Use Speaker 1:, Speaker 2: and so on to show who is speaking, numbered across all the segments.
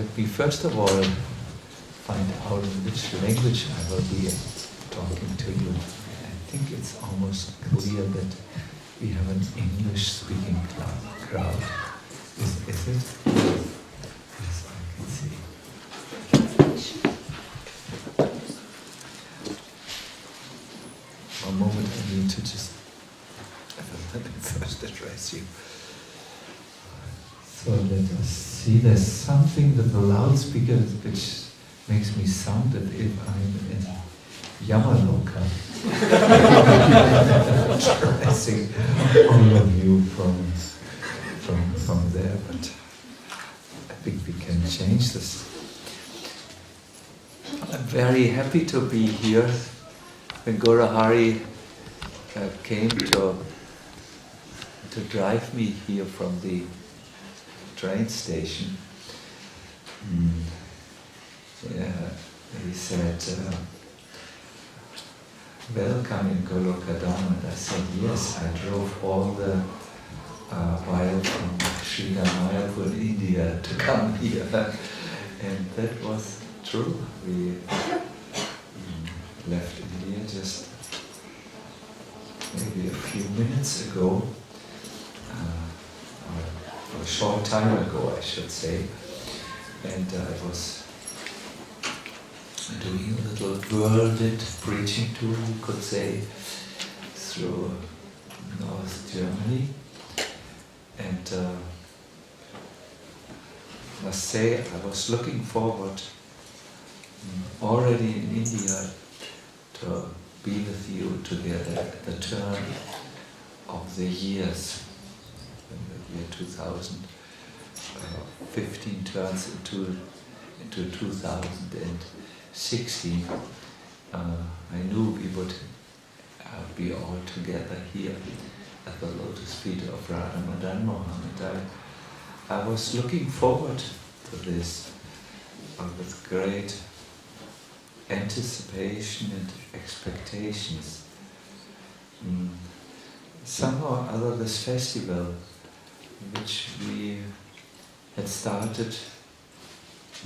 Speaker 1: let me first of all find out in which language I will be talking to you. I think it's almost clear that we have an English-speaking crowd. Is it? Yes, I can see. One moment, I need to just let me first address you. So let us see, there's something with the loudspeaker which makes me sound as if I'm in Yamaloka. Addressing all of you from there, but I think we can change this. I'm very happy to be here. When Guru Hari came to drive me here from the train station, he said, welcome in Goloka Dhama. And I said, yes, I drove all the while from Sanga Mela in India to come here. And that was true. We left India just maybe a few minutes ago, or a short time ago, I should say. And I was doing a little worlded preaching tour, you could say, through North Germany. And I must say, I was looking forward already in India to be with you together at the turn of the years. When the year 2015 turns into 2016, I knew we would be all together here at the lotus feet of Radha Madan Mohammed. I was looking forward to this with great anticipation and expectations. Somehow or other, this festival, which we had started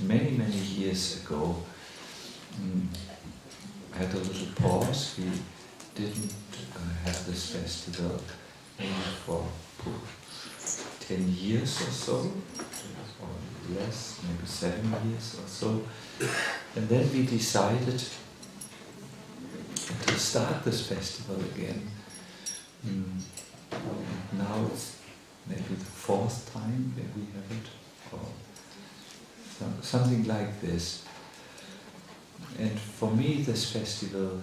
Speaker 1: many, many years ago, had a little pause. We didn't have this festival maybe for 10 years or so, or less, maybe 7 years or so. And then we decided to start this festival again. Now it's maybe the 4th time that we have it, or something like this. And for me, this festival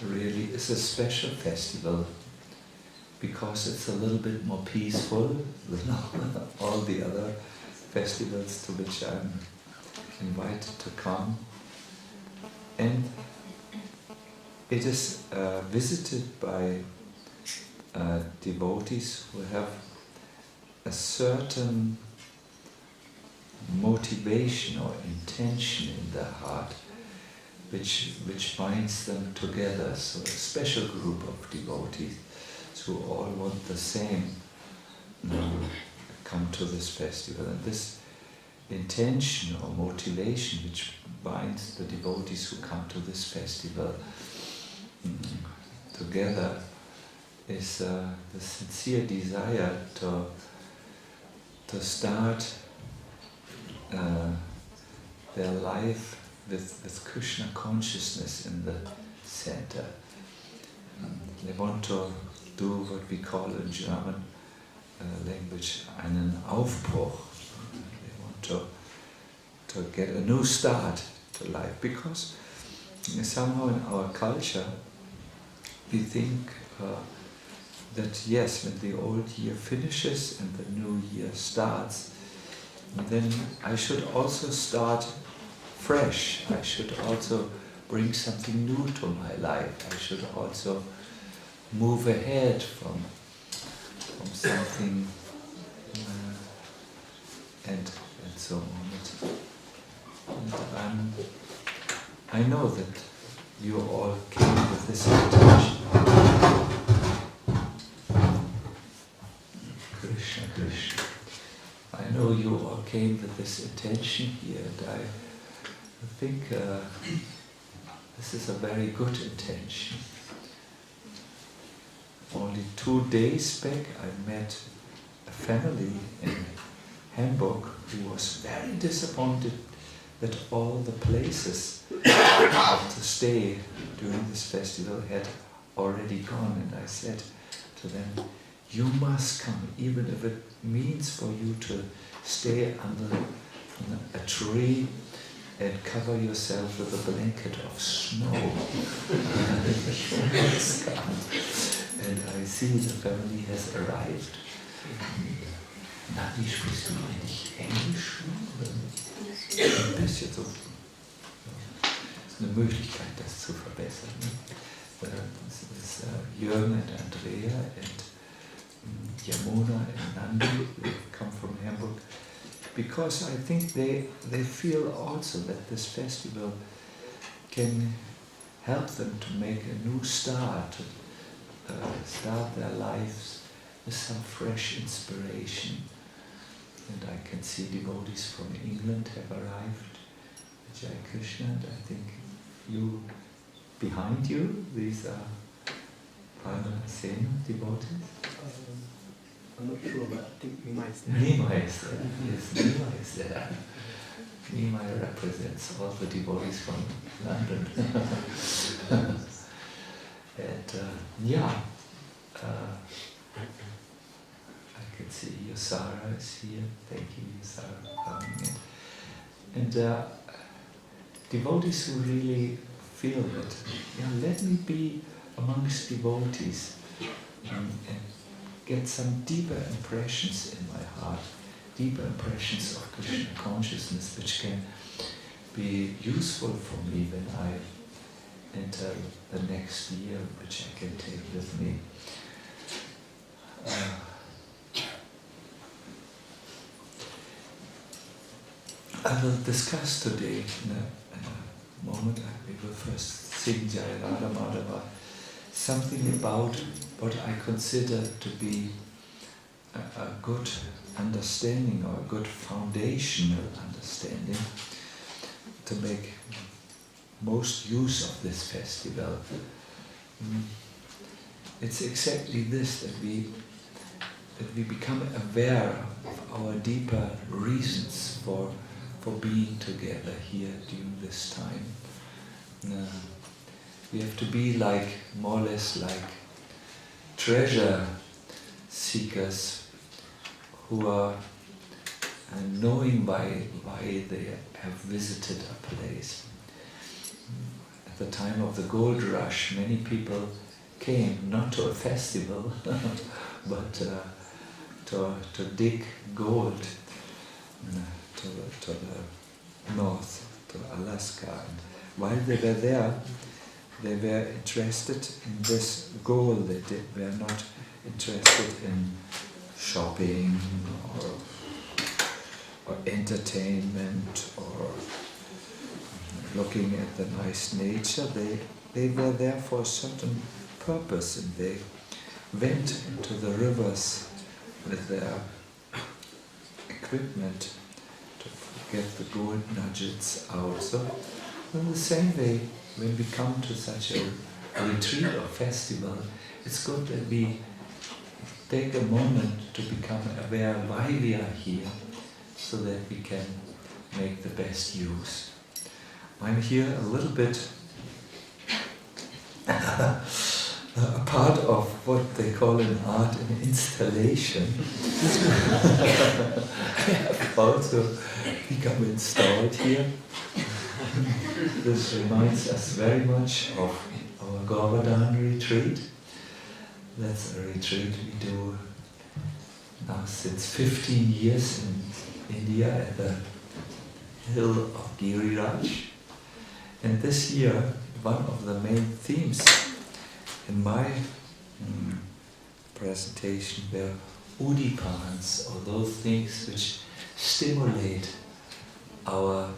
Speaker 1: really is a special festival because it's a little bit more peaceful than all the other festivals to which I'm invited to come. And it is visited by devotees who have a certain motivation or intention in their heart which binds them together. So a special group of devotees who all want the same come to this festival. And this intention or motivation which binds the devotees who come to this festival together is the sincere desire to start their life with Krishna consciousness in the center. They want to do what we call in German language einen Aufbruch. They want to get a new start to life, because somehow in our culture we think that yes, when the old year finishes and the new year starts, then I should also start fresh. I should also bring something new to my life. I should also move ahead from something and so on. And I know that you all came with this intention. Krishna, Krishna. I know know you all came with this intention here, and I think this is a very good intention. Only 2 days back I met a family in Hamburg who was very disappointed that all the places to stay during this festival had already gone, and I said to them, you must come, even if it means for you to stay under a tree and cover yourself with a blanket of snow. You must come. And I see the family has arrived. Na, wie sprichst du eigentlich Englisch? Ein bisschen so. Das ist eine Möglichkeit, das zu verbessern. Das ist Jürgen and Andrea and Yamuna and Nandi, they come from Hamburg, because I think they feel also that this festival can help them to make a new start, to start their lives with some fresh inspiration. And I can see devotees from England have arrived, Jai Krishna, and I think you, behind you, these are Sena devotees?
Speaker 2: I'm not sure, but I think Nima is there.
Speaker 1: Nima is there, yes, Nima is there. Nima represents all the devotees from London. And I can see Yasara is here. Thank you, Yasara, for coming in. And devotees who really feel that, let me be amongst devotees and get some deeper impressions in my heart, deeper impressions of Krishna consciousness, which can be useful for me when I enter the next year, which I can take with me. I will discuss today, in a moment, we will first sing Jai Radha Madhava, something about what I consider to be a good understanding or a good foundational understanding to make most use of this festival. It's exactly this, that we become aware of our deeper reasons for being together here during this time. We have to be more or less like treasure seekers who are knowing why they have visited a place. At the time of the gold rush, many people came not to a festival, but to dig gold to the north, to Alaska. And while they were there, they were interested in this goal. They were not interested in shopping or entertainment or looking at the nice nature. They were there for a certain purpose, and they went into the rivers with their equipment to get the gold nuggets out. So in the same way, when we come to such a retreat or festival, it's good that we take a moment to become aware why we are here, so that we can make the best use. I'm here a little bit a part of what they call in art an installation. I've also become installed here. This reminds us very much of our Govardhan retreat. That's a retreat we do now since 15 years in India at the hill of Giriraj. And this year, one of the main themes in my presentation were udipans, or those things which stimulate our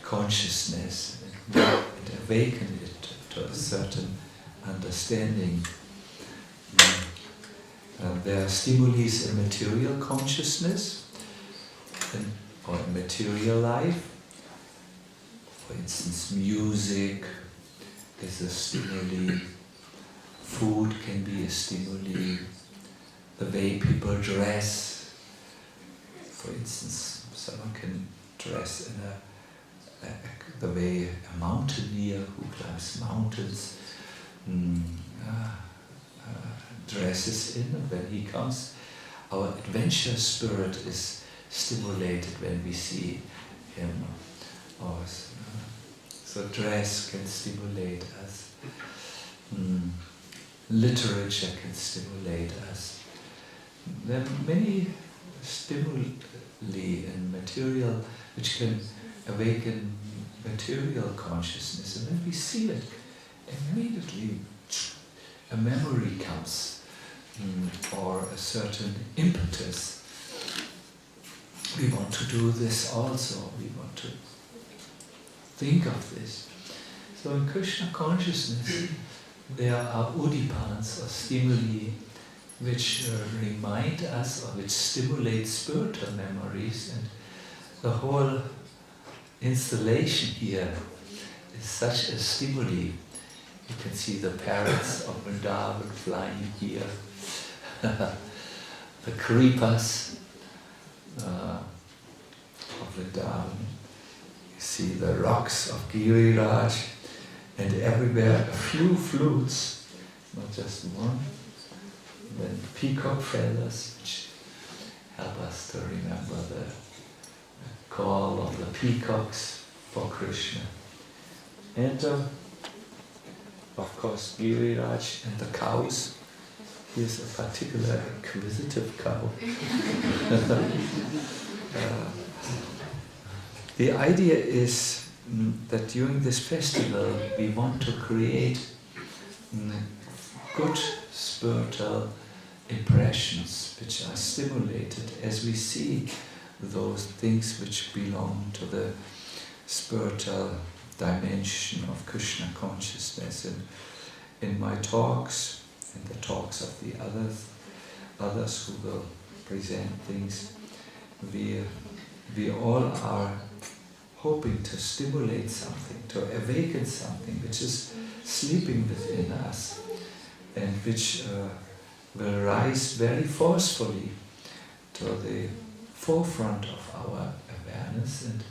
Speaker 1: consciousness and awaken it to a certain understanding. There are stimuli in material consciousness, or material life. For instance, music is a stimuli, food can be a stimuli, the way people dress. For instance, someone can dress in the way a mountaineer who climbs mountains dresses in, and when he comes, our adventure spirit is stimulated when we see him. So dress can stimulate us. Literature can stimulate us. There are many stimuli in material which can awaken material consciousness, and when we see it, immediately a memory comes, or a certain impetus. We want to do this also, we want to think of this. So in Krishna consciousness, there are udipans, or stimuli, which remind us, or which stimulate spiritual memories, and the whole installation here is such a stimuli. You can see the parrots of Vrindavan flying here, the creepers of Vrindavan. You see the rocks of Giriraj, and everywhere a few flutes, not just one. Then peacock feathers, which help us to remember the call of the peacocks for Krishna. And of course, Giriraj and the cows. Here's a particular inquisitive cow. The idea is that during this festival we want to create good spiritual impressions which are stimulated as we see those things which belong to the spiritual dimension of Krishna consciousness. And in my talks, and the talks of the others who will present things, we all are hoping to stimulate something, to awaken something which is sleeping within us, and which will rise very forcefully to the forefront of our awareness, and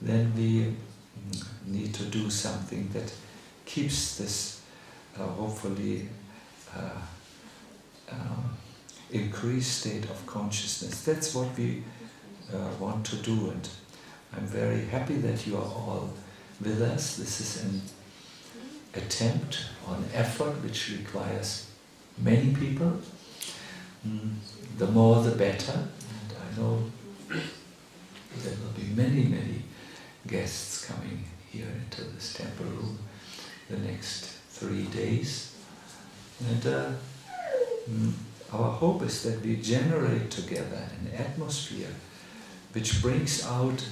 Speaker 1: then we need to do something that keeps this hopefully increased state of consciousness. That's what we want to do, and I'm very happy that you are all with us. This is an attempt or an effort which requires many people. The more the better, and I know there will be many guests coming here into this temple room the next 3 days. And our hope is that we generate together an atmosphere which brings out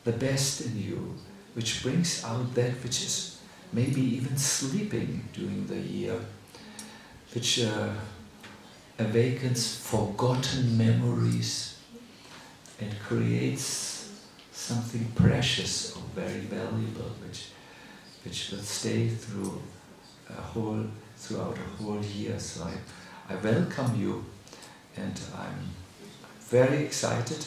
Speaker 1: the best in you, which brings out that which is maybe even sleeping during the year, which awakens forgotten memories and creates something precious or very valuable, which will stay throughout a whole year. So I welcome you, and I'm very excited.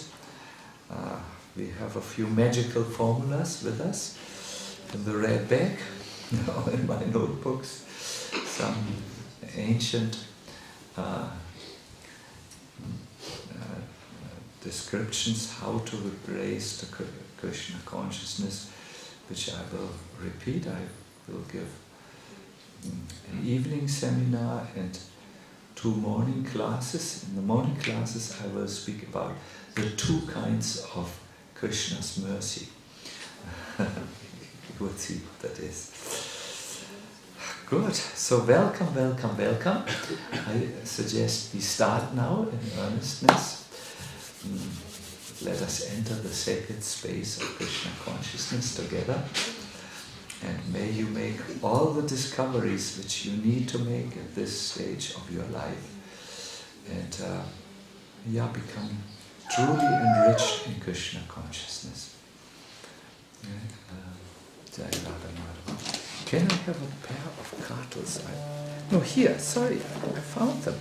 Speaker 1: We have a few magical formulas with us in the red bag, in my notebooks, some ancient descriptions how to raise the Krishna consciousness, which I will repeat. I will give an evening seminar and 2 morning classes. In the morning classes I will speak about the 2 kinds of Krishna's mercy. You will see what that is. Good. So welcome. I suggest we start now in earnestness. Let us enter the sacred space of Krishna consciousness together. And may you make all the discoveries which you need to make at this stage of your life. And become truly enriched in Krishna consciousness. Jai Radha Madhava. Can I have a pair of cartels? No, here, sorry, I found them.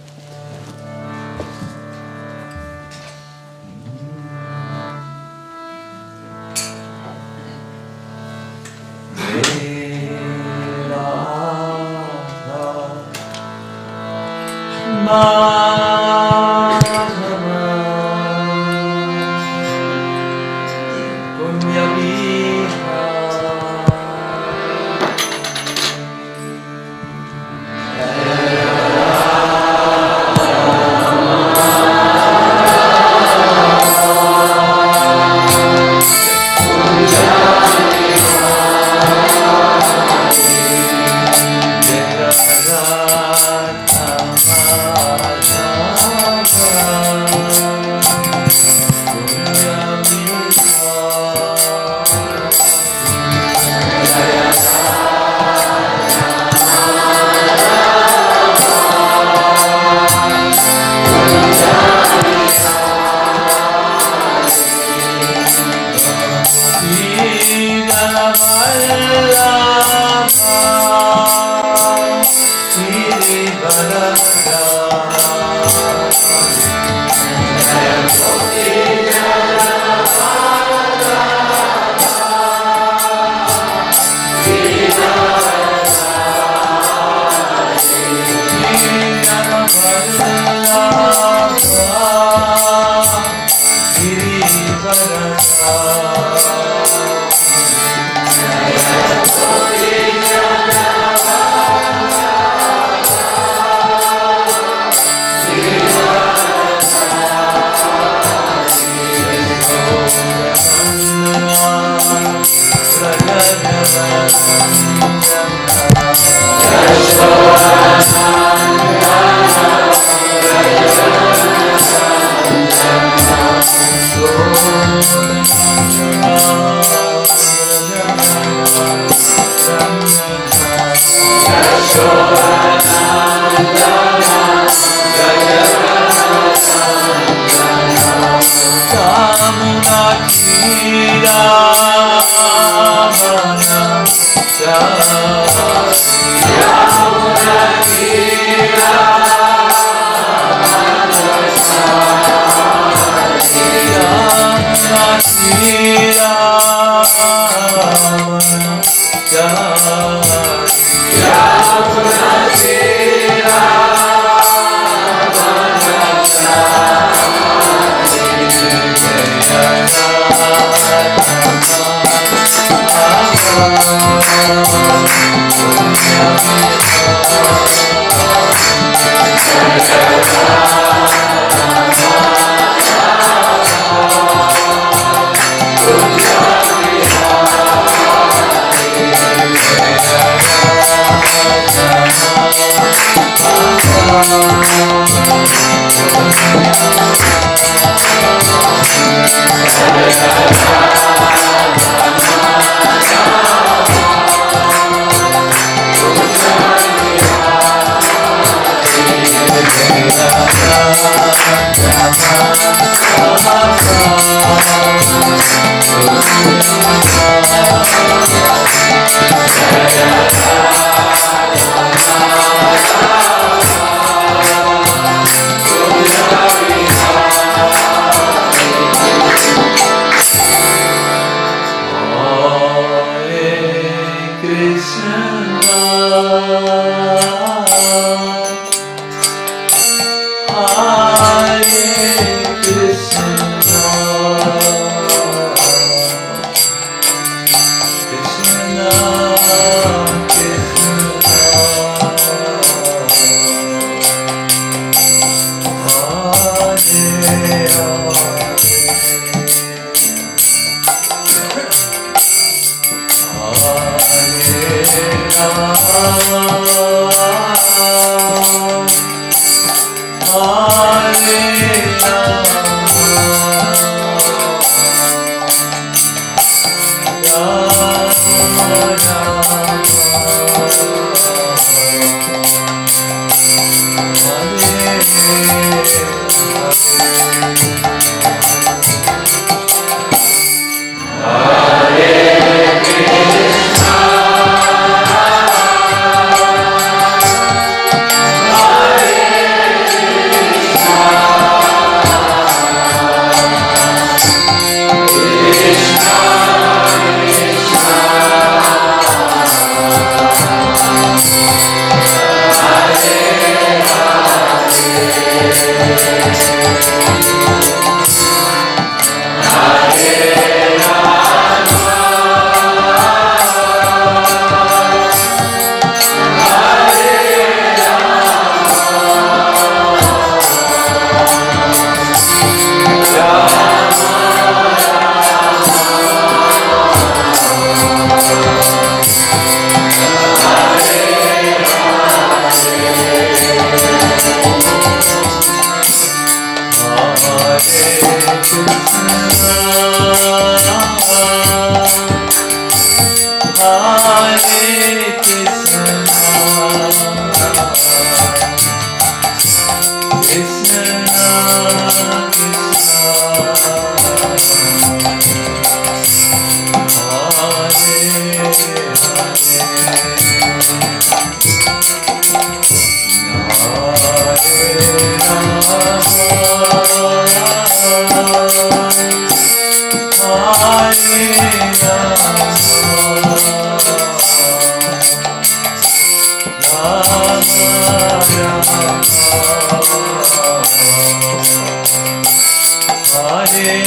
Speaker 3: Hare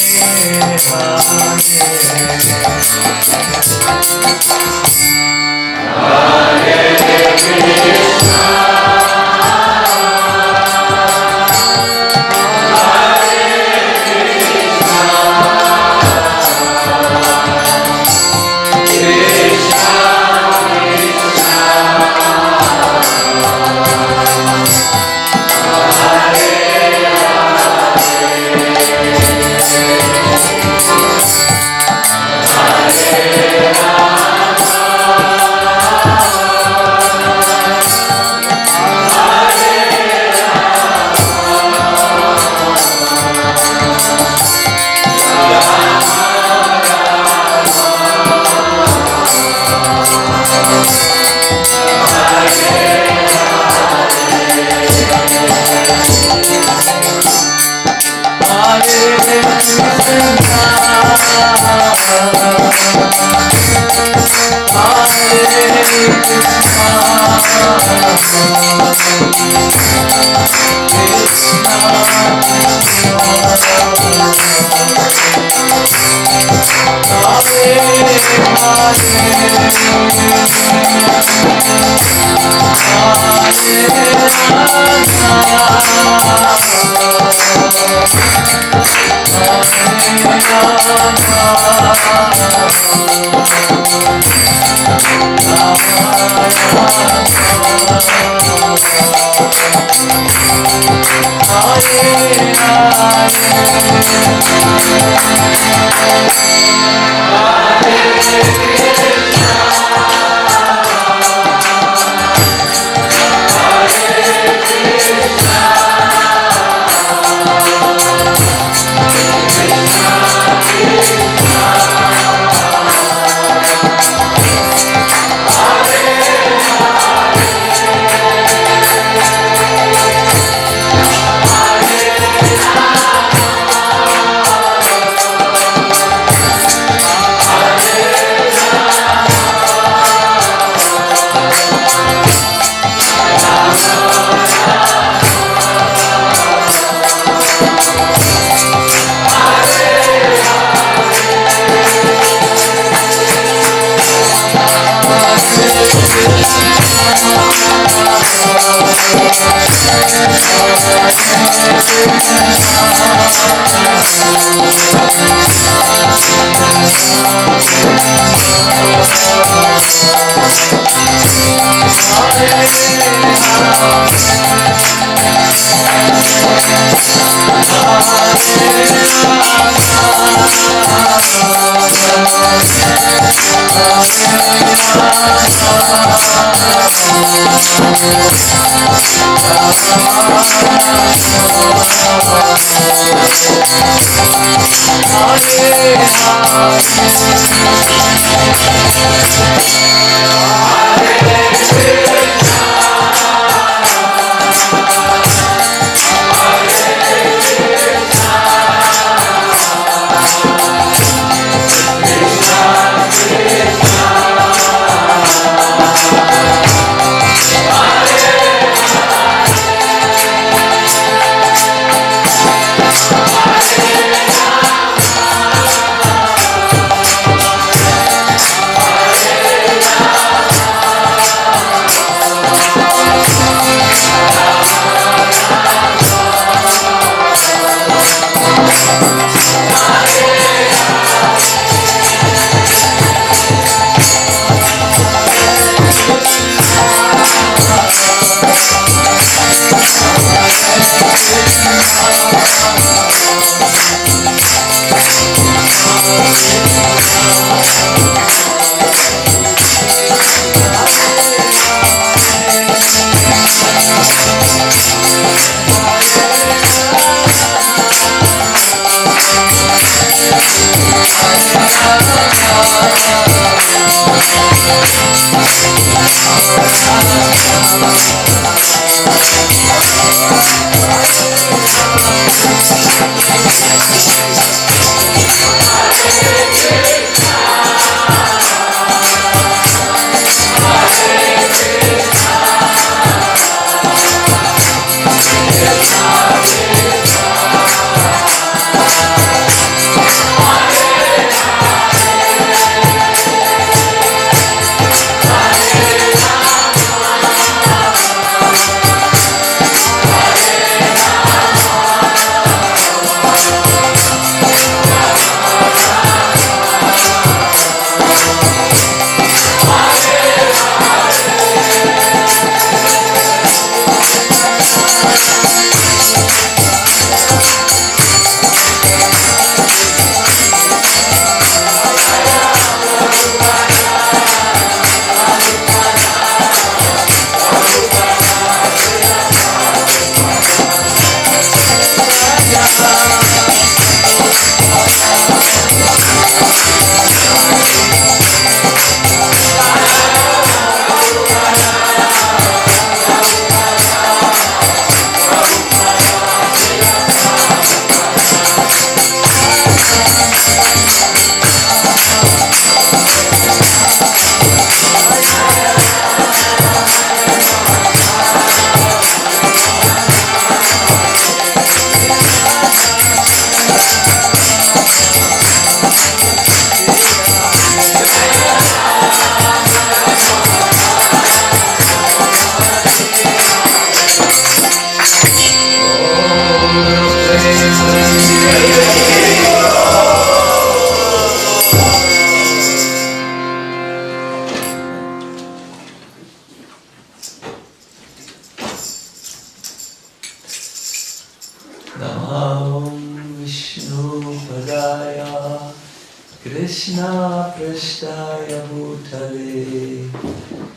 Speaker 1: Krishna Prasthaya Bhutale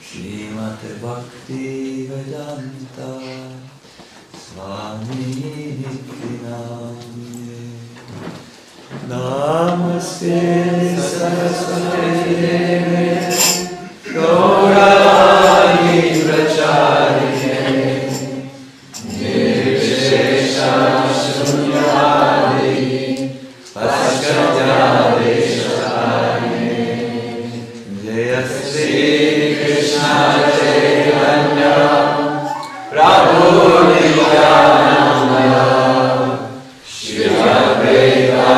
Speaker 1: Srimate Bhakti Vedanta Swami Nityanamine Namaste Saraswati Deve Gaurani Pracharine Nirvishesha Shunyadi Paschatya Jaya Sri Krishna Chaitanya Prabhu Nityananda Shri Advaita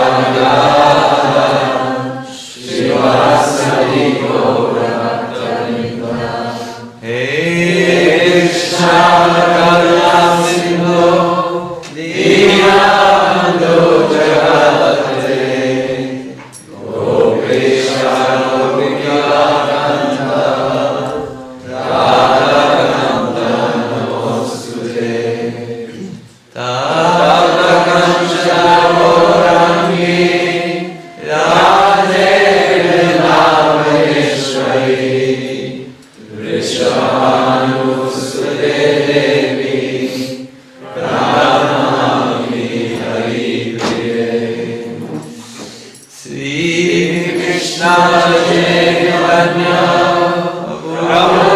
Speaker 1: Shivasadi Gaura Bhaktavinda Hey Krishna Karuna Sindhu Dinabandhu Jagatpate Gopesha Gopika Kanta Radha Namostute Tata Kancha Gaurangi Radhe Vrindavaneshwari Vrishabhanusute Devi Pranamami Hari Priye Sri Krishna Chaitanya Prabhu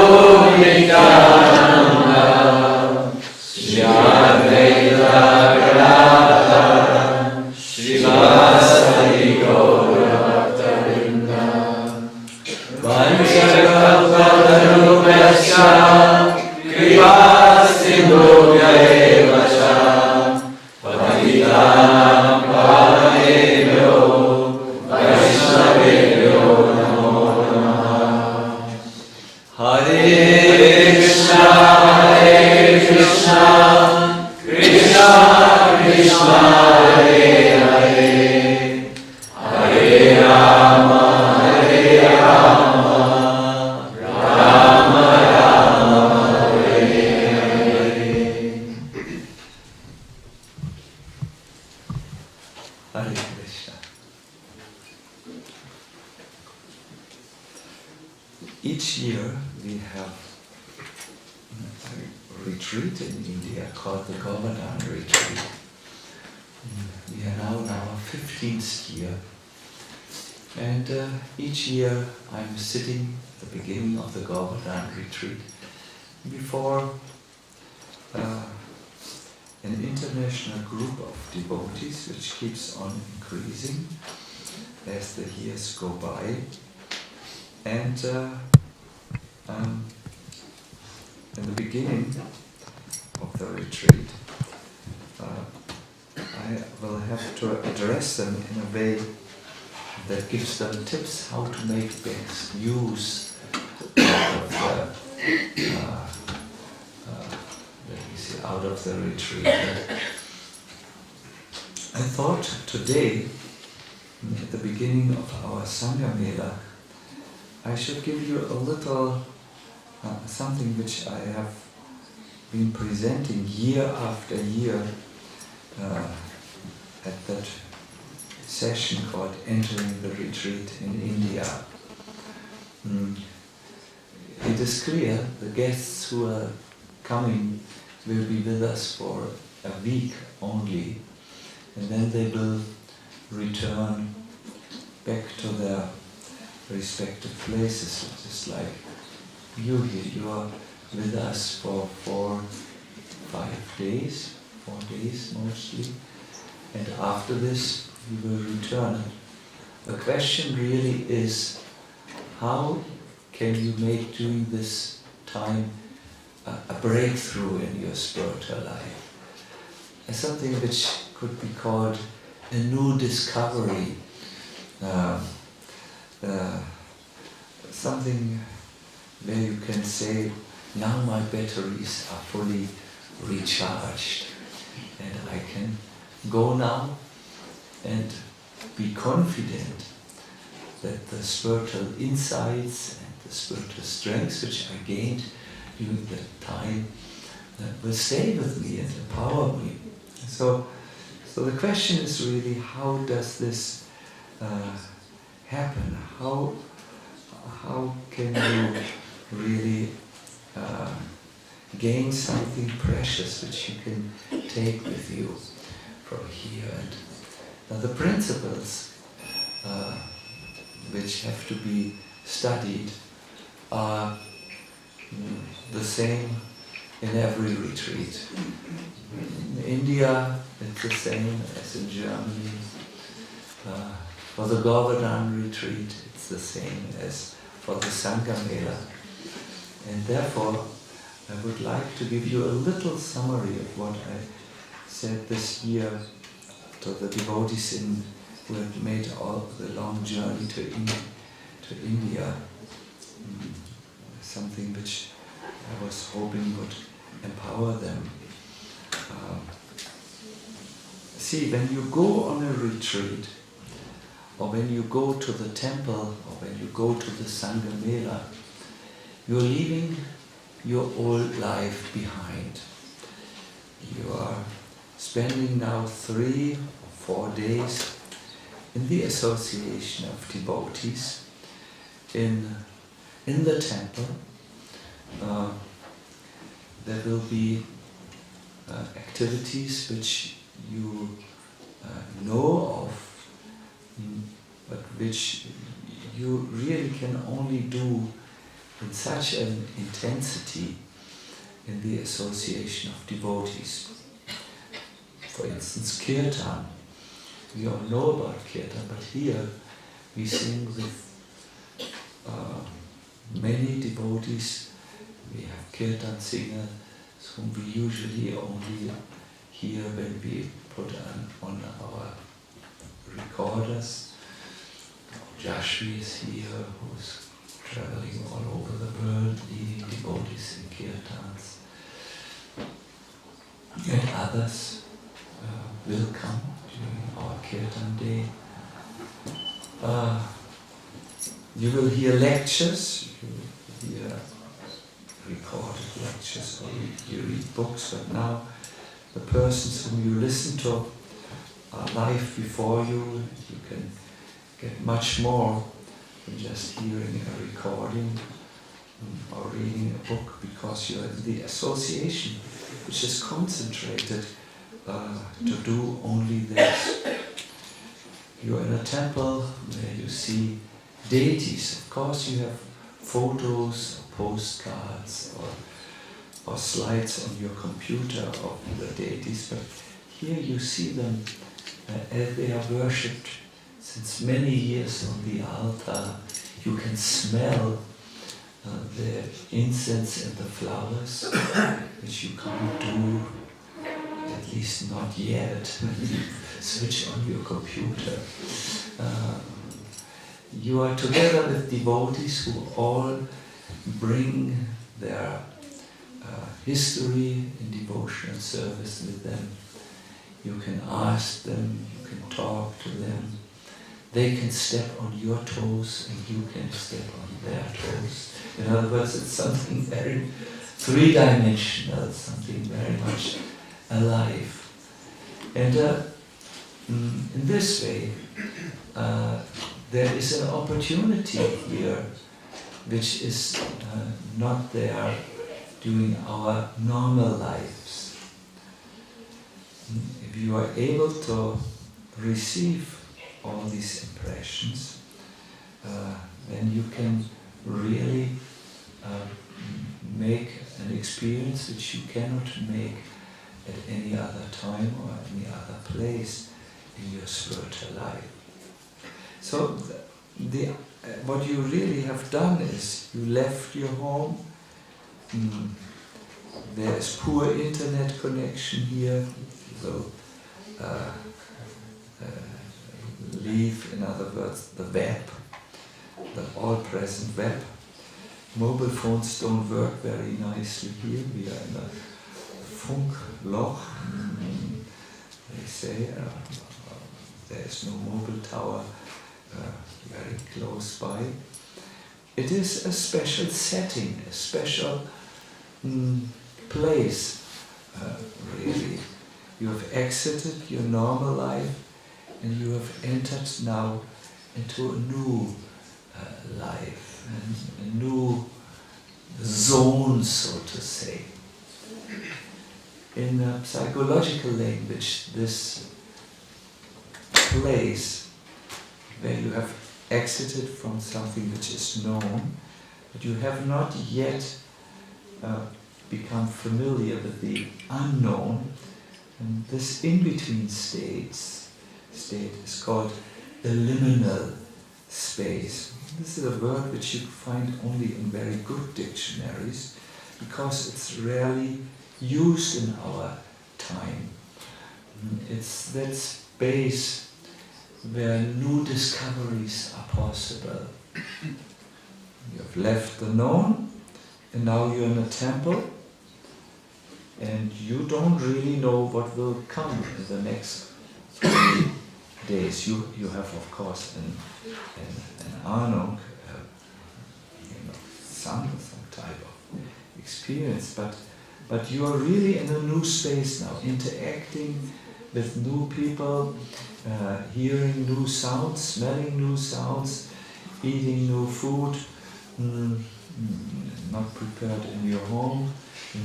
Speaker 1: Nityananda Shri Advaita Gadadhara Shivasadi Gaura Bhaktavinda Vanchakalpatarubhyascha Kripa Sindhubhya eva cha Patitanam Pavanebhyo Vaishnavebhyo Namo Namaha Hare Krishna Krishna Krishna Hare Hare Hare Rama Hare Rama Rama Rama Hare Hare Hare Krishna. Each year we have a retreat in India called the Goloka Dhama retreat. We are now in our 15th year. And each year I'm sitting at the beginning of the Goloka Dhama retreat before an international group of devotees which keeps on increasing as the years go by. And in the beginning of the retreat, I will have to address them in a way that gives them tips how to make best use out of the retreat. I thought today, at the beginning of our Sanga Mela, I should give you a little something which I have been presenting year after year at that session called Entering the Retreat in India. It is clear the guests who are coming will be with us for a week only, and then they will return back to their respective places, just like you here. You are with us for 4 days mostly, and after this we will return. The question really is, how can you make during this time a breakthrough in your spiritual life? Something which could be called a new discovery, something where you can say, now my batteries are fully recharged and I can go now and be confident that the spiritual insights and the spiritual strengths which I gained during that time will stay with me and empower me. So the question is really, how does this happen? How can you really gain something precious which you can take with you from here? And now the principles which have to be studied are the same in every retreat. In India, it's the same as in Germany. For the Govardhan retreat, it's the same as for the Sanga Mela. And therefore, I would like to give you a little summary of what I said this year to the devotees who have made all the long journey to India. Something which I was hoping would empower them. See, when you go on a retreat, or when you go to the temple, or when you go to the Sanga Mela, you're leaving your old life behind. You are spending now 3 or 4 days in the association of devotees in the temple. There will be activities which you know of, but which you really can only do in such an intensity in the association of devotees. For instance, kirtan. We all know about kirtan, but here we sing with many devotees. We have kirtan singers whom we usually only hear when we put on our recorders. Jashvi is here, who's traveling all over the world, leading devotees in kirtans. And others will come during our kirtan day. You will hear lectures, you will hear recorded lectures, or you read books, but now the persons whom you listen to are live before you. You can get much more than just hearing a recording or reading a book, because you're in the association which is concentrated to do only this. You're in a temple where you see deities. Of course you have photos, or postcards, or slides on your computer of the deities, but here you see them as they are worshipped since many years on the altar. You can smell the incense and the flowers, which you can't do, at least not yet, when you switch on your computer. You are together with devotees who all bring their history in devotion and service with them. You can ask them, you can talk to them. They can step on your toes and you can step on their toes. In other words, it's something very three-dimensional, something very much alive. And in this way, there is an opportunity here which is not there during our normal lives. If you are able to receive all these impressions, then you can really make an experience which you cannot make at any other time or any other place in your spiritual life. So what you really have done is you left your home. There is poor internet connection here, so leave, in other words, the web, the all-present web. Mobile phones don't work very nicely here. We are in a Funkloch, they say. There is no mobile tower very close by. It is a special setting, a special place, really. You have exited your normal life and you have entered now into a new life, and a new zone, so to say. In psychological language, this place where you have exited from something which is known, but you have not yet become familiar with the unknown, and this in-between state is called the liminal space. This is a word which you find only in very good dictionaries, because it's rarely used in our time. It's that space where new discoveries are possible. You have left the known, and now you're in a temple, and you don't really know what will come in the next 3 days. You have, of course, an Ahnung, some type of experience, but you are really in a new space now, interacting with new people, hearing new sounds, smelling new sounds, eating new food, not prepared in your home,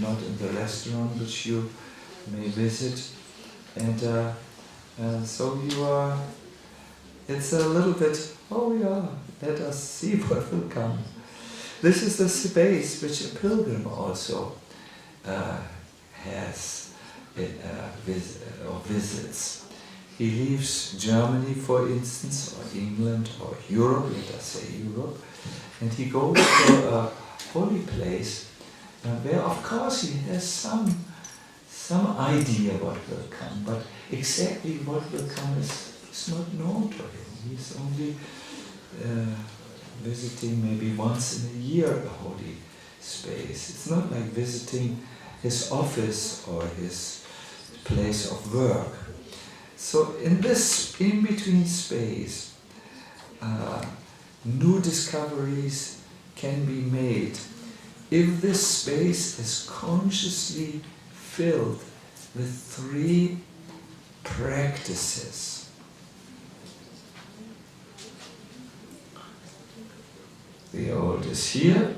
Speaker 1: not in the restaurant which you may visit, and so you are. It's a little bit, oh yeah, let us see what will come. This is the space which a pilgrim also has or visits. He leaves Germany, for instance, or England, or Europe, let us say Europe, and he goes to a holy place where, of course, he has some idea what will come, but exactly what will come is not known to him. He's only visiting maybe once in a year a holy space. It's not like visiting his office or his place of work. So in this in-between space, new discoveries can be made if this space is consciously filled with 3 practices. The old is here,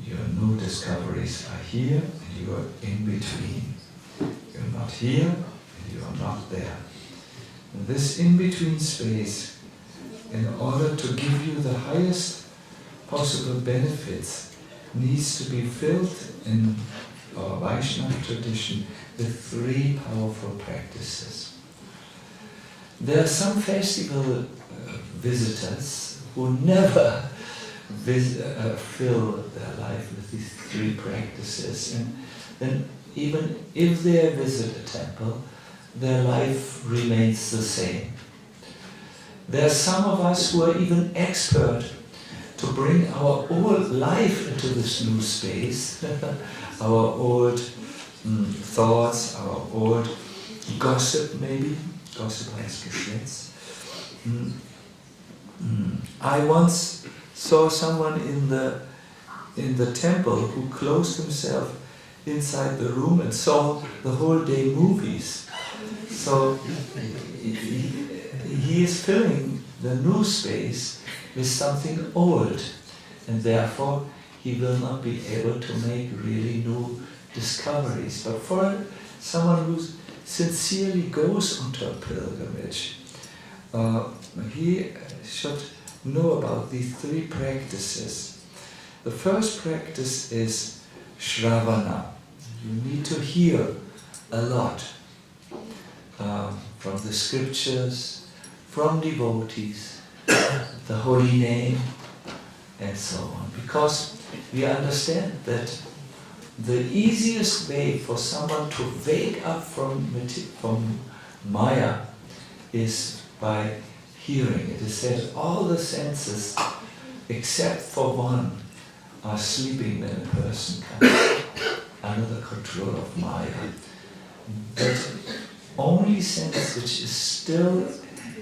Speaker 1: your new discoveries are here, and you are in between. You're not here, and you are not there. And this in-between space, in order to give you the highest possible benefits, needs to be filled in our Vaishnava tradition with 3 powerful practices. There are some festival visitors who never fill their life with these 3 practices, and then even if they visit a temple, their life remains the same. There are some of us who are even expert to bring our old life into this new space, our old thoughts, our old gossip maybe, gossip als Geschwätz. I once saw someone in the temple who closed himself inside the room and saw the whole day movies. So he is filling the new space with something old, and therefore he will not be able to make really new discoveries. But for someone who sincerely goes onto a pilgrimage, he should know about these 3 practices. The first practice is Shravana. You need to hear a lot from the scriptures, from devotees, the holy name, and so on. Because we understand that the easiest way for someone to wake up from Maya is by hearing. It is said all the senses, except for one, are sleeping when a person comes under the control of Maya. But only sense which is still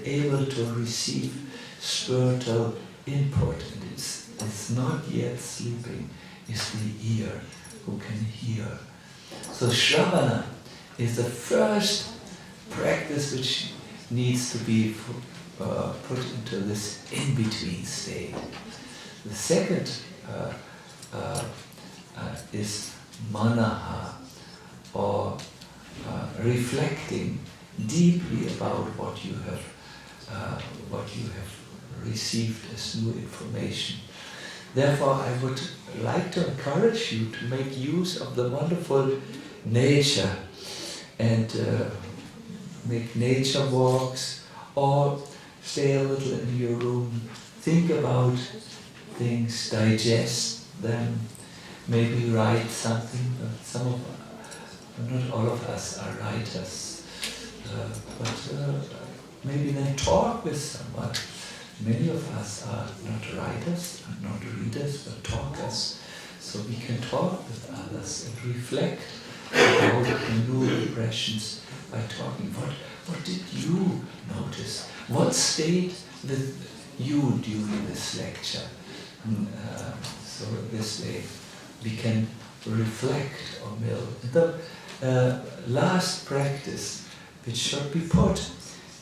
Speaker 1: able to receive spiritual input, and it's not yet sleeping, is the ear who can hear. So Shravana is the first practice which needs to be put into this in-between state. The second is manaha, or reflecting deeply about what you have received as new information. Therefore, I would like to encourage you to make use of the wonderful nature and make nature walks, or stay a little in your room, think about things, digest them, maybe write something. Not all of us are writers, but maybe then talk with someone. Many of us are not writers, not readers, but talkers. So we can talk with others and reflect about the new impressions by talking. What did you notice? What stayed with you during this lecture? So this way we can reflect on Mill. The last practice which should be put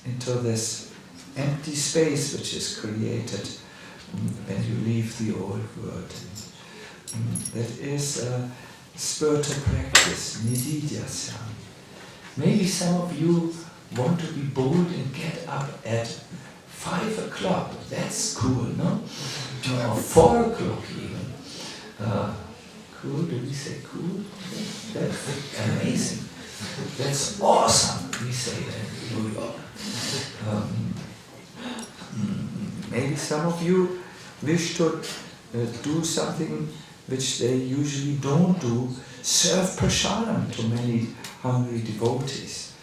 Speaker 1: into this empty space which is created when you leave the old world. That is spiritual practice, nididhyasana. Maybe some of you want to be bold and get up at 5 o'clock. That's cool, no? Or 4 o'clock even. Cool, do we say cool? That's amazing. That's awesome, we say that in New York. Maybe some of you wish to do something which they usually don't do, serve prasadam to many hungry devotees.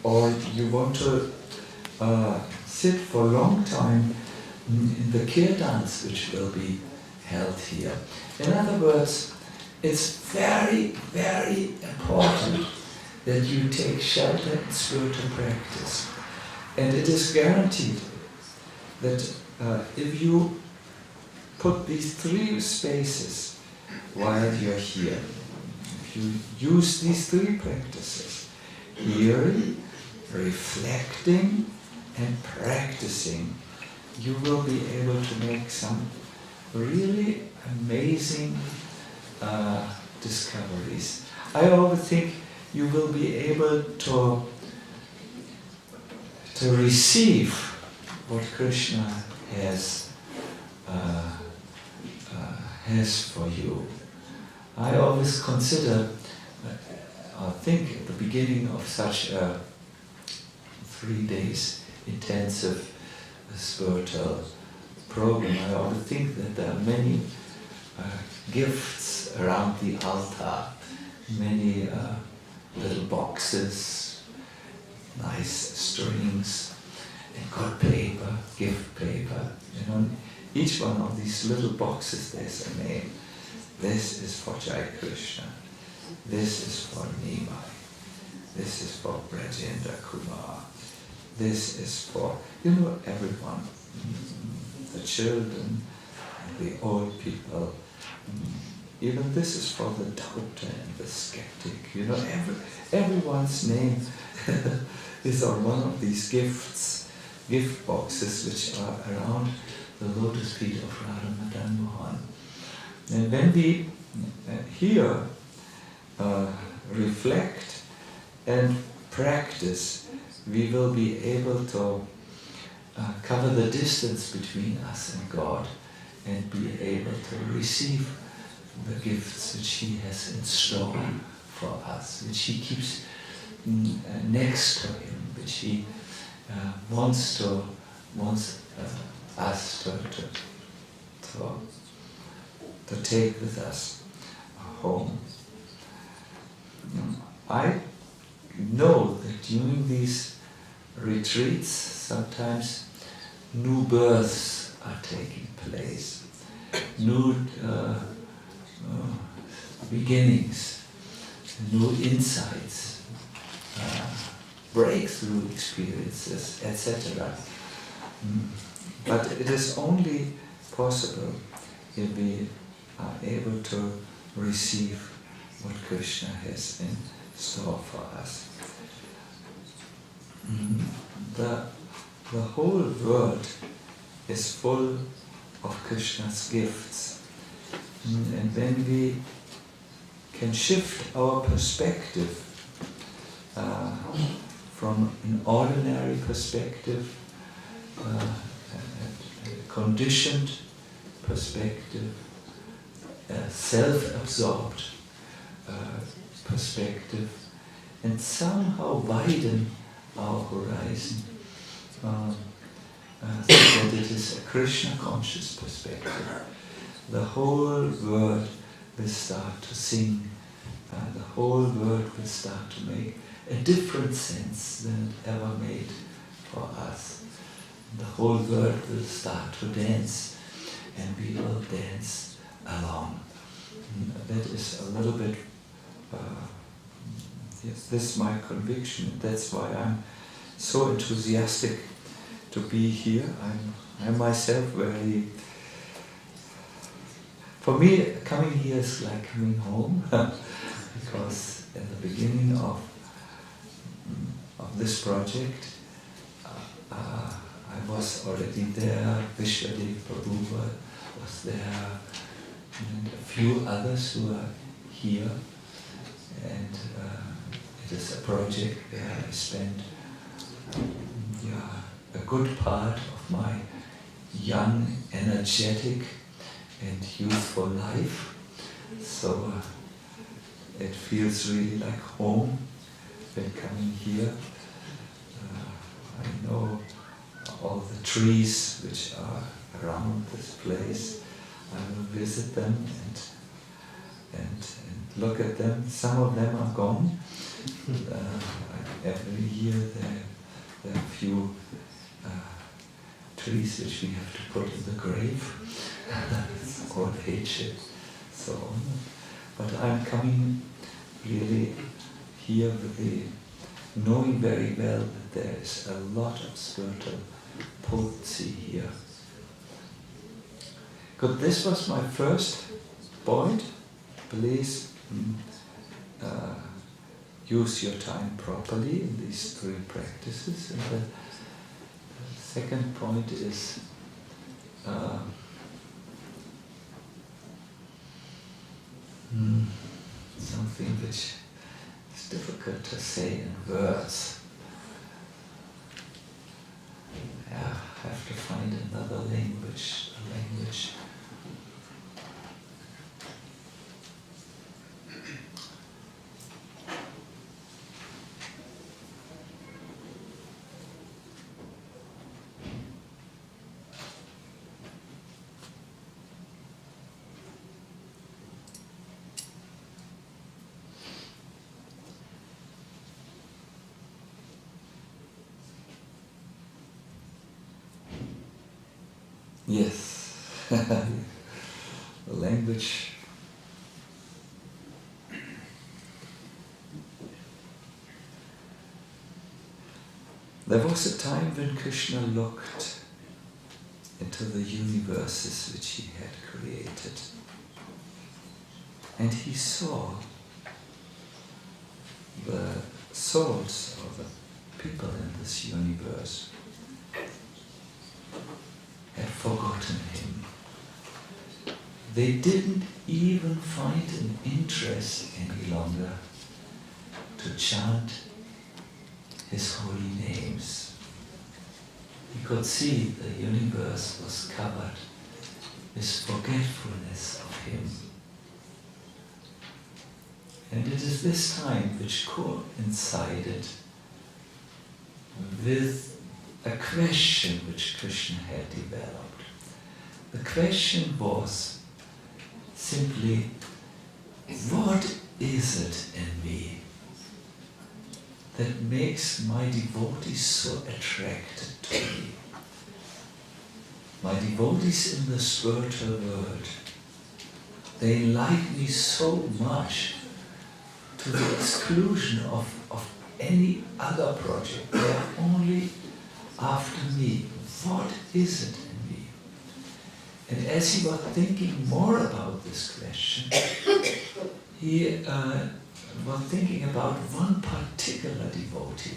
Speaker 1: Or you want to sit for a long time in the kirtans which will be held here. In other words, it's very, very important that you take shelter in spiritual practice. And it is guaranteed that if you put these 3 spaces while you're here, if you use these 3 practices, hearing, reflecting, and practicing, you will be able to make some really amazing discoveries. I always think you will be able to receive what Krishna has for you. I always consider, or think at the beginning of such a 3 days intensive spiritual program, I always think that there are many gifts around the altar, many little boxes, nice strings, and good paper, gift paper. You know, each one of these little boxes there's a name. This is for Jai Krishna. This is for Nimai. This is for Brajendra Kumar. This is for, everyone. The children, the old people. Even this is for the doubter and the skeptic. Everyone's name is on one of these gift boxes which are around the lotus feet of Radha Madan Mohan. And when we here reflect and practice, we will be able to cover the distance between us and God and be able to receive the gifts which He has in store for us, which He keeps next to Him, which He wants us to take with us home. I know that during these retreats sometimes new births are taking place, new beginnings, new insights, breakthrough experiences, etc. But it is only possible if we are able to receive what Krishna has in store for us. The the whole world is full of Krishna's gifts. And when we can shift our perspective from an ordinary perspective, a conditioned perspective, a self-absorbed perspective, and somehow widen our horizon, so that it is a Krishna conscious perspective. The whole world will start to sing, the whole world will start to make a different sense than it ever made for us. The whole world will start to dance, and we will dance along. That is a little bit, yes, this is my conviction. That's why I'm so enthusiastic to be here. I'm myself very, for me, coming here is like coming home, because at the beginning of this project, I was already there, Vishwadev Prabhu was there, and a few others who are here, and it is a project where I spend a good part of my young, energetic and youthful life. So it feels really like home when coming here. I know all the trees which are around this place. I will visit them and look at them. Some of them are gone. Every year there are a few trees which we have to put in the grave. It's old age and so on. But I'm coming really here with the knowing very well that there is a lot of spiritual potency here. Good, this was my first point. Please use your time properly in these three practices. And the second point is something which is difficult to say in words. I have to find another language, a language. Yes, the language. There was a time when Krishna looked into the universes which he had created, and he saw the souls of the people in this universe had forgotten him. They didn't even find an interest any longer to chant his holy names. He could see the universe was covered with forgetfulness of him. And it is this time which coincided with a question which Krishna had developed. The question was simply, what is it in me that makes my devotees so attracted to me? My devotees in the spiritual world, they like me so much to the exclusion of any other project. They are only after me. What is it in me? And as he was thinking more about this question, he was thinking about one particular devotee,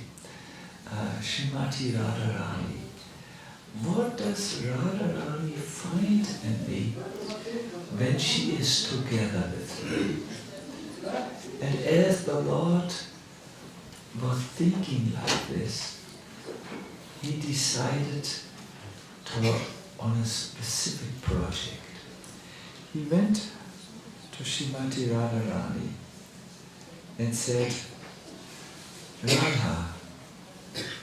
Speaker 1: Srimati Radharani. what does Radharani find in me when she is together with me? And as the Lord was thinking like this, he decided on a specific project. He went to Srimati Radharani and said, Radha,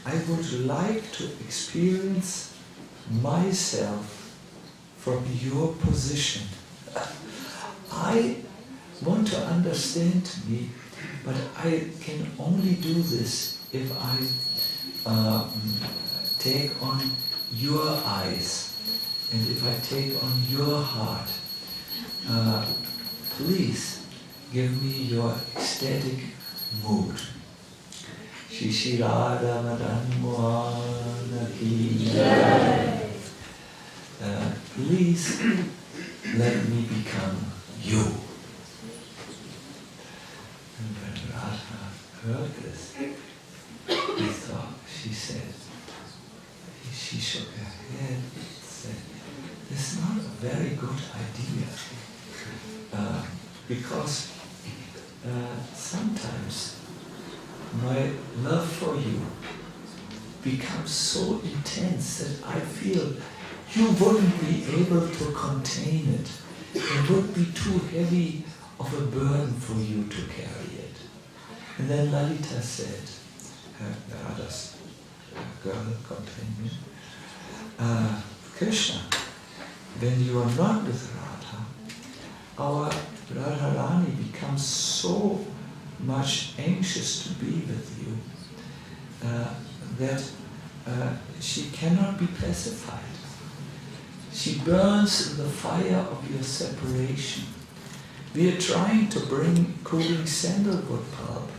Speaker 1: I would like to experience myself from your position. I want to understand me, but I can only do this if I take on your eyes and if I take on your heart. Please give me your ecstatic mood. Shishi Radha Madan Mohana Ki Jai. Please let me become you. And when Radha heard this, she said, she shook her head and said, this is not a very good idea. Because sometimes my love for you becomes so intense that I feel you wouldn't be able to contain it. It would be too heavy of a burden for you to carry it. And then Lalita said, Radha's girl companion, Krishna, when you are not with Radha, our Radharani becomes so much anxious to be with you that she cannot be pacified. She burns in the fire of your separation. We are trying to bring cooling sandalwood pulp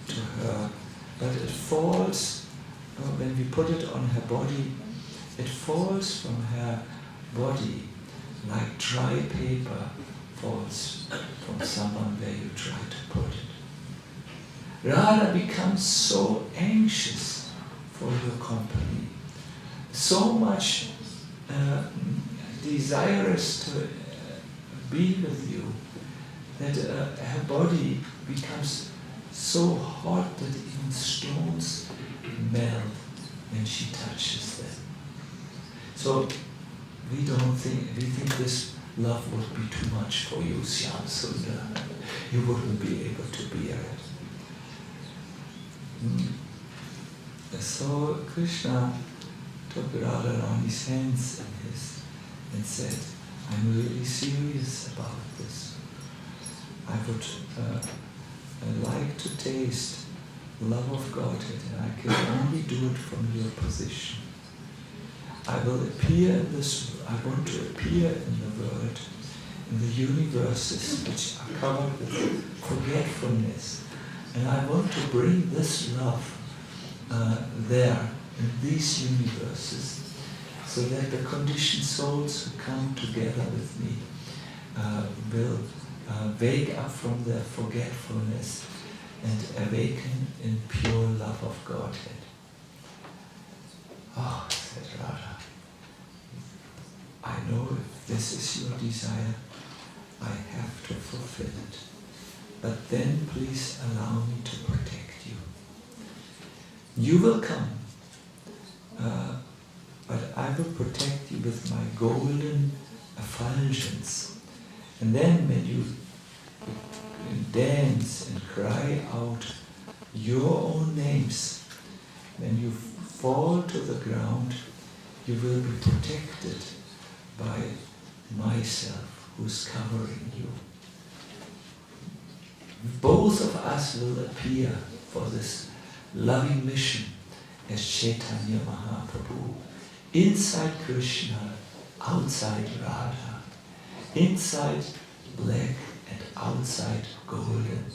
Speaker 1: to her, but it falls, when we put it on her body, it falls from her body like dry paper falls from someone where you try to put it. Radha becomes so anxious for your company, so much desirous to be with you, that her body becomes so hot that even stones melt when she touches them. So we think this love would be too much for you, Shyam Sundar. You wouldn't be able to bear it. So Krishna took Radharani's hands in his and said, I'm really serious about this. I would like to taste the love of Godhead, and I can only do it from your position. I want to appear in the world, in the universes which are covered with forgetfulness. And I want to bring this love there, in these universes, so that the conditioned souls who come together with me will wake up from their forgetfulness and awaken in pure love of Godhead. Oh, said Radha, I know if this is your desire, I have to fulfill it. But then please allow me to protect you. You will come, but I will protect you with my golden effulgence. And then when you dance and cry out your own names, when you fall to the ground, you will be protected by myself who's covering you. Both of us will appear for this loving mission as Chaitanya Mahaprabhu, inside Krishna, outside Radha, inside black and outside golden.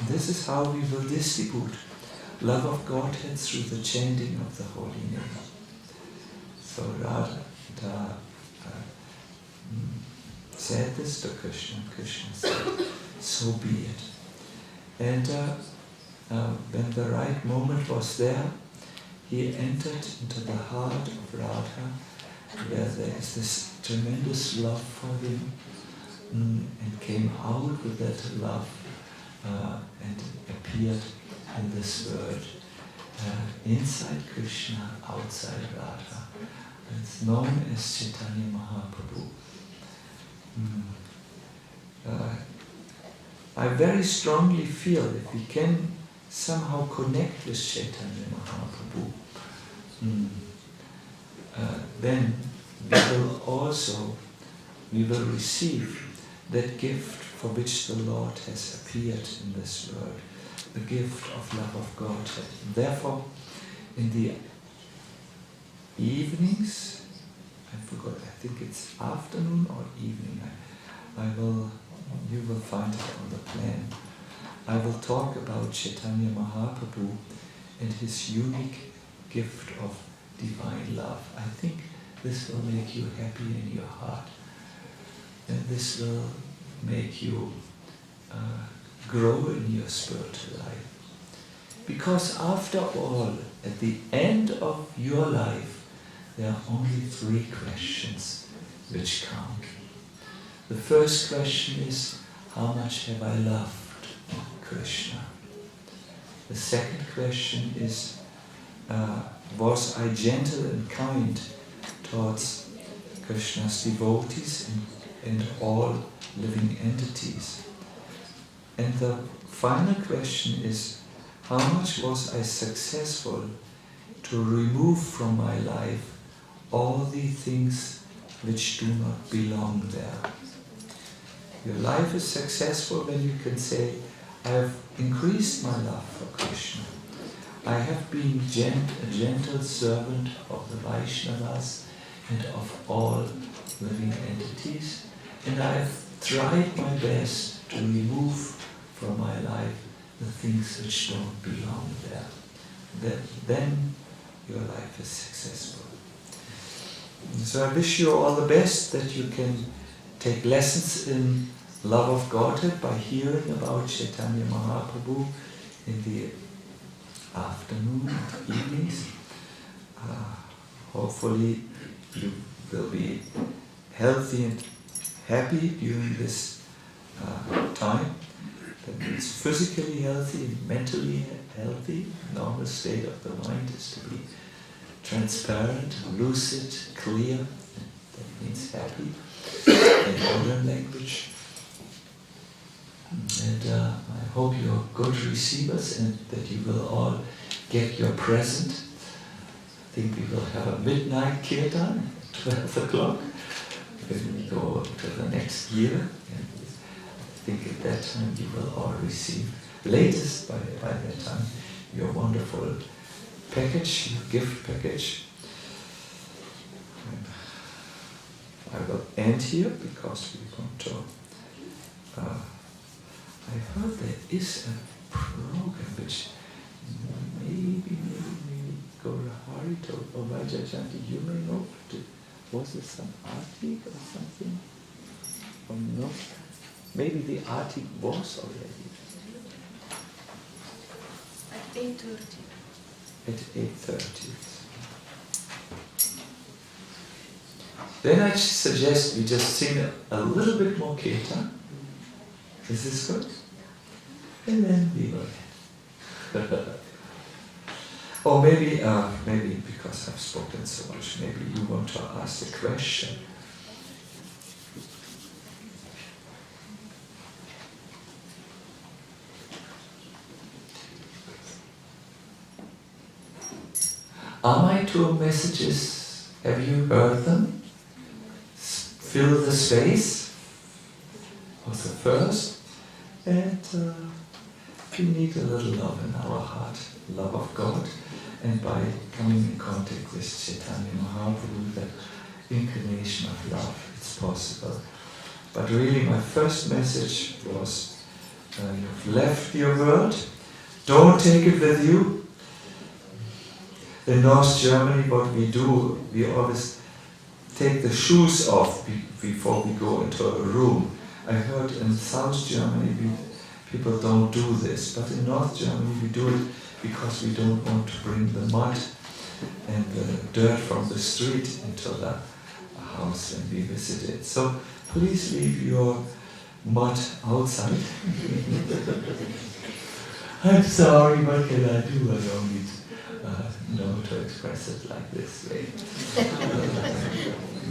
Speaker 1: This is how we will distribute love of Godhead through the chanting of the holy name. So Radha said this to Krishna. Krishna said, so be it. And when the right moment was there, he entered into the heart of Radha, where there is this tremendous love for him, and came out with that love and appeared in this world, inside Krishna, outside Radha. It's known as Chaitanya Mahaprabhu. I very strongly feel if we can somehow connect with Chaitanya Mahaprabhu, then we will receive that gift for which the Lord has appeared in this world, the gift of love of Godhead. Therefore, in the evenings, I forgot, I think it's afternoon or evening, you will find it on the plan. I will talk about Chaitanya Mahaprabhu and his unique gift of divine love. I think this will make you happy in your heart, and this will make you grow in your spiritual life. Because after all, at the end of your life, there are only 3 questions which count. The first question is, how much have I loved Krishna? The second question is, was I gentle and kind towards Krishna's devotees and all living entities? And the final question is, how much was I successful to remove from my life all the things which do not belong there? Your life is successful when you can say, I have increased my love for Krishna. I have been a gentle servant of the Vaishnavas and of all living entities, and I have tried my best to remove from my life the things which don't belong there. Then your life is successful. So I wish you all the best, that you can take lessons in love of Godhead by hearing about Chaitanya Mahaprabhu in the afternoon and evenings. Hopefully you will be healthy and happy during this time. That means physically healthy and mentally healthy. The normal state of the mind is to be transparent, lucid, clear. That means happy in modern language. And I hope you're good receivers and that you will all get your present. I think we will have a midnight kirtan at 12 o'clock. When we go to the next year. And I think at that time you will all receive, latest by that time, your wonderful package, your gift package. And I will end here because we want to. I heard there is a program which maybe Gaurahari or Vajajanti, you may know. Was it some artik or something? Or no? Maybe the artik was already.
Speaker 3: At 8:30.
Speaker 1: At 8:30. Then I suggest we just sing a little bit more kirtan. Is this good? And then we will. Or maybe because I've spoken so much, maybe you want to ask a question. Are my 2 messages, have you heard them? Fill the space was the first, and we need a little love in our heart, love of God, and by coming in contact with Chaitanya Mahaprabhu, that incarnation of love, it's possible. But really my first message was, you've left your world, don't take it with you. In North Germany, what we do, we always take the shoes off before we go into a room. I heard in South Germany people don't do this, but in North Germany we do it because we don't want to bring the mud and the dirt from the street into the house when we visited. So please leave your mud outside. I'm sorry, what can I do? I only know to express it like this way.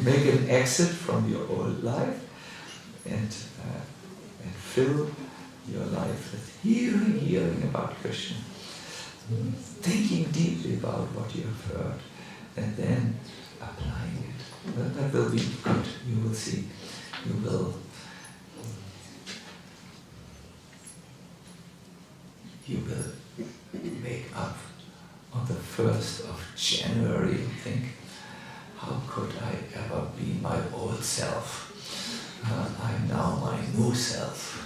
Speaker 1: Make an exit from your old life and fill your life with hearing about Krishna, thinking deeply about what you have heard, and then applying it. That will be good. You will see. You will wake up on the 1st of January and think, how could I ever be my old self? I'm now my new self.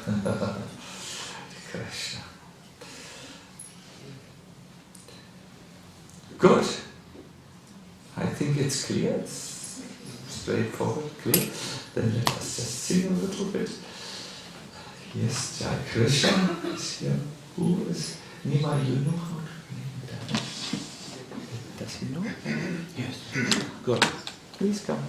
Speaker 1: Krishna. Good. I think it's clear. It's straightforward, clear. Then let us just sing a little bit. Yes, Jai Krishna is here. Who is Nima? You know how to play that? Does he know? Yes. Good. Please come.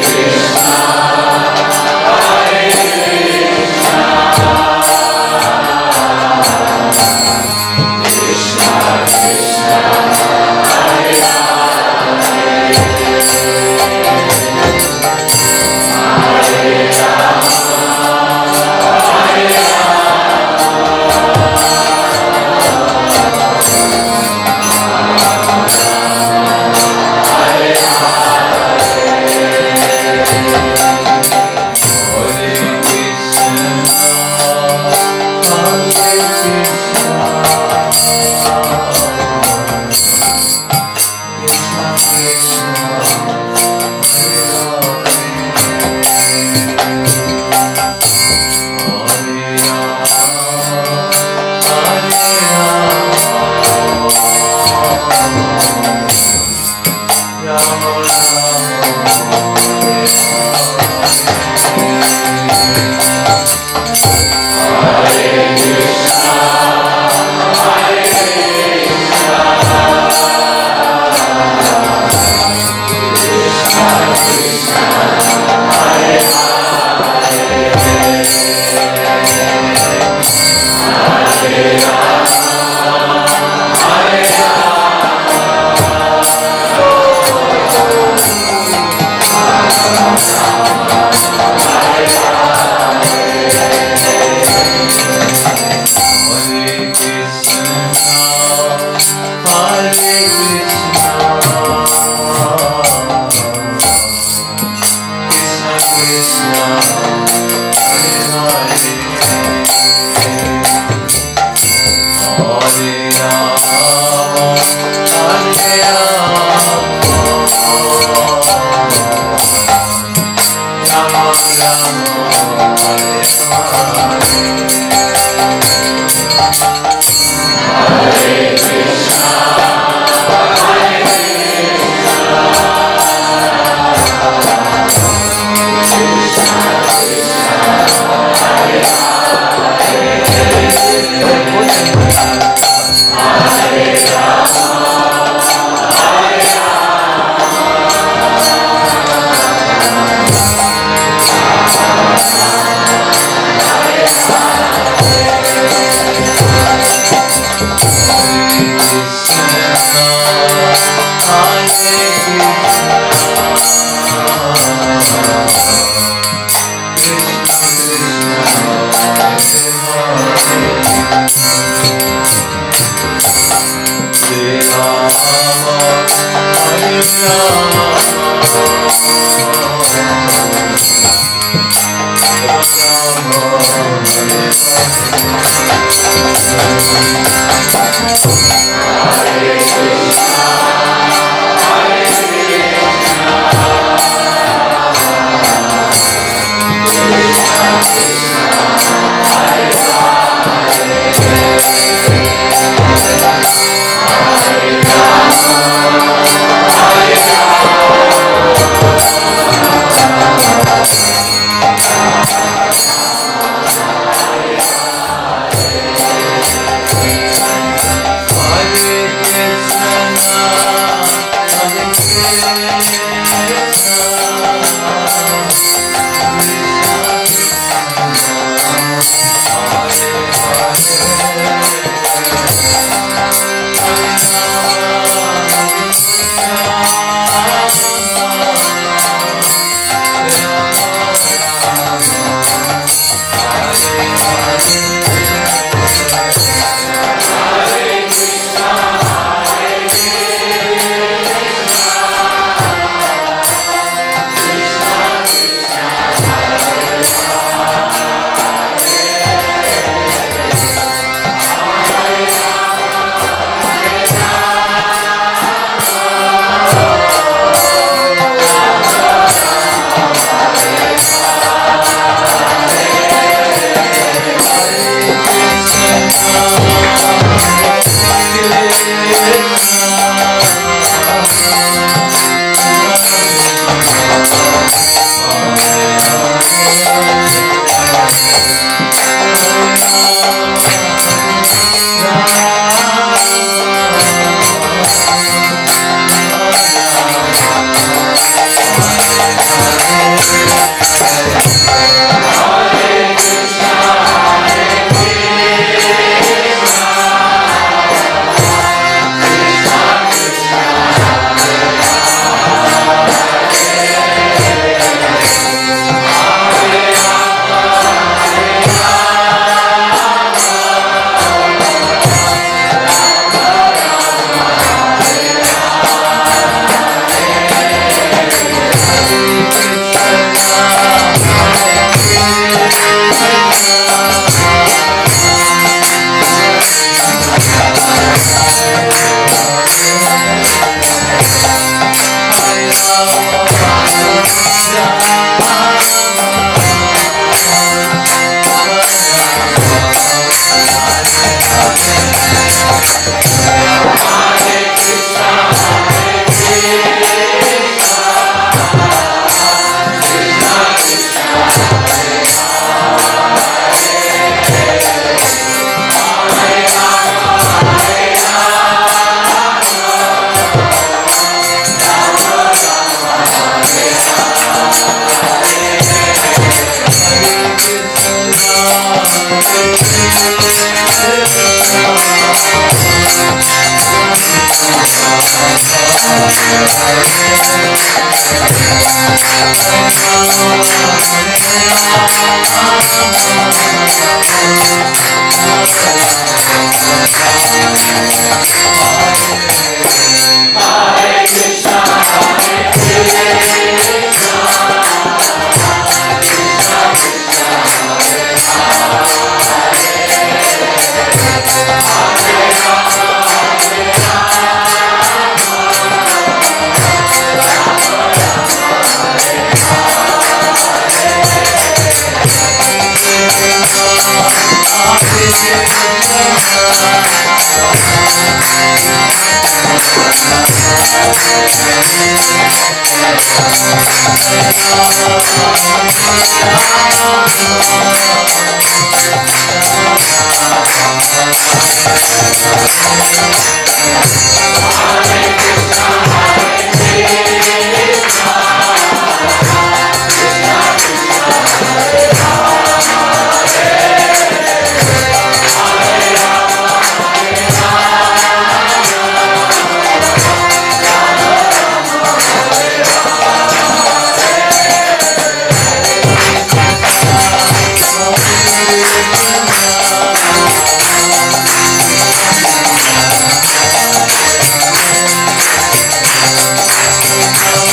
Speaker 3: Krishna Sanga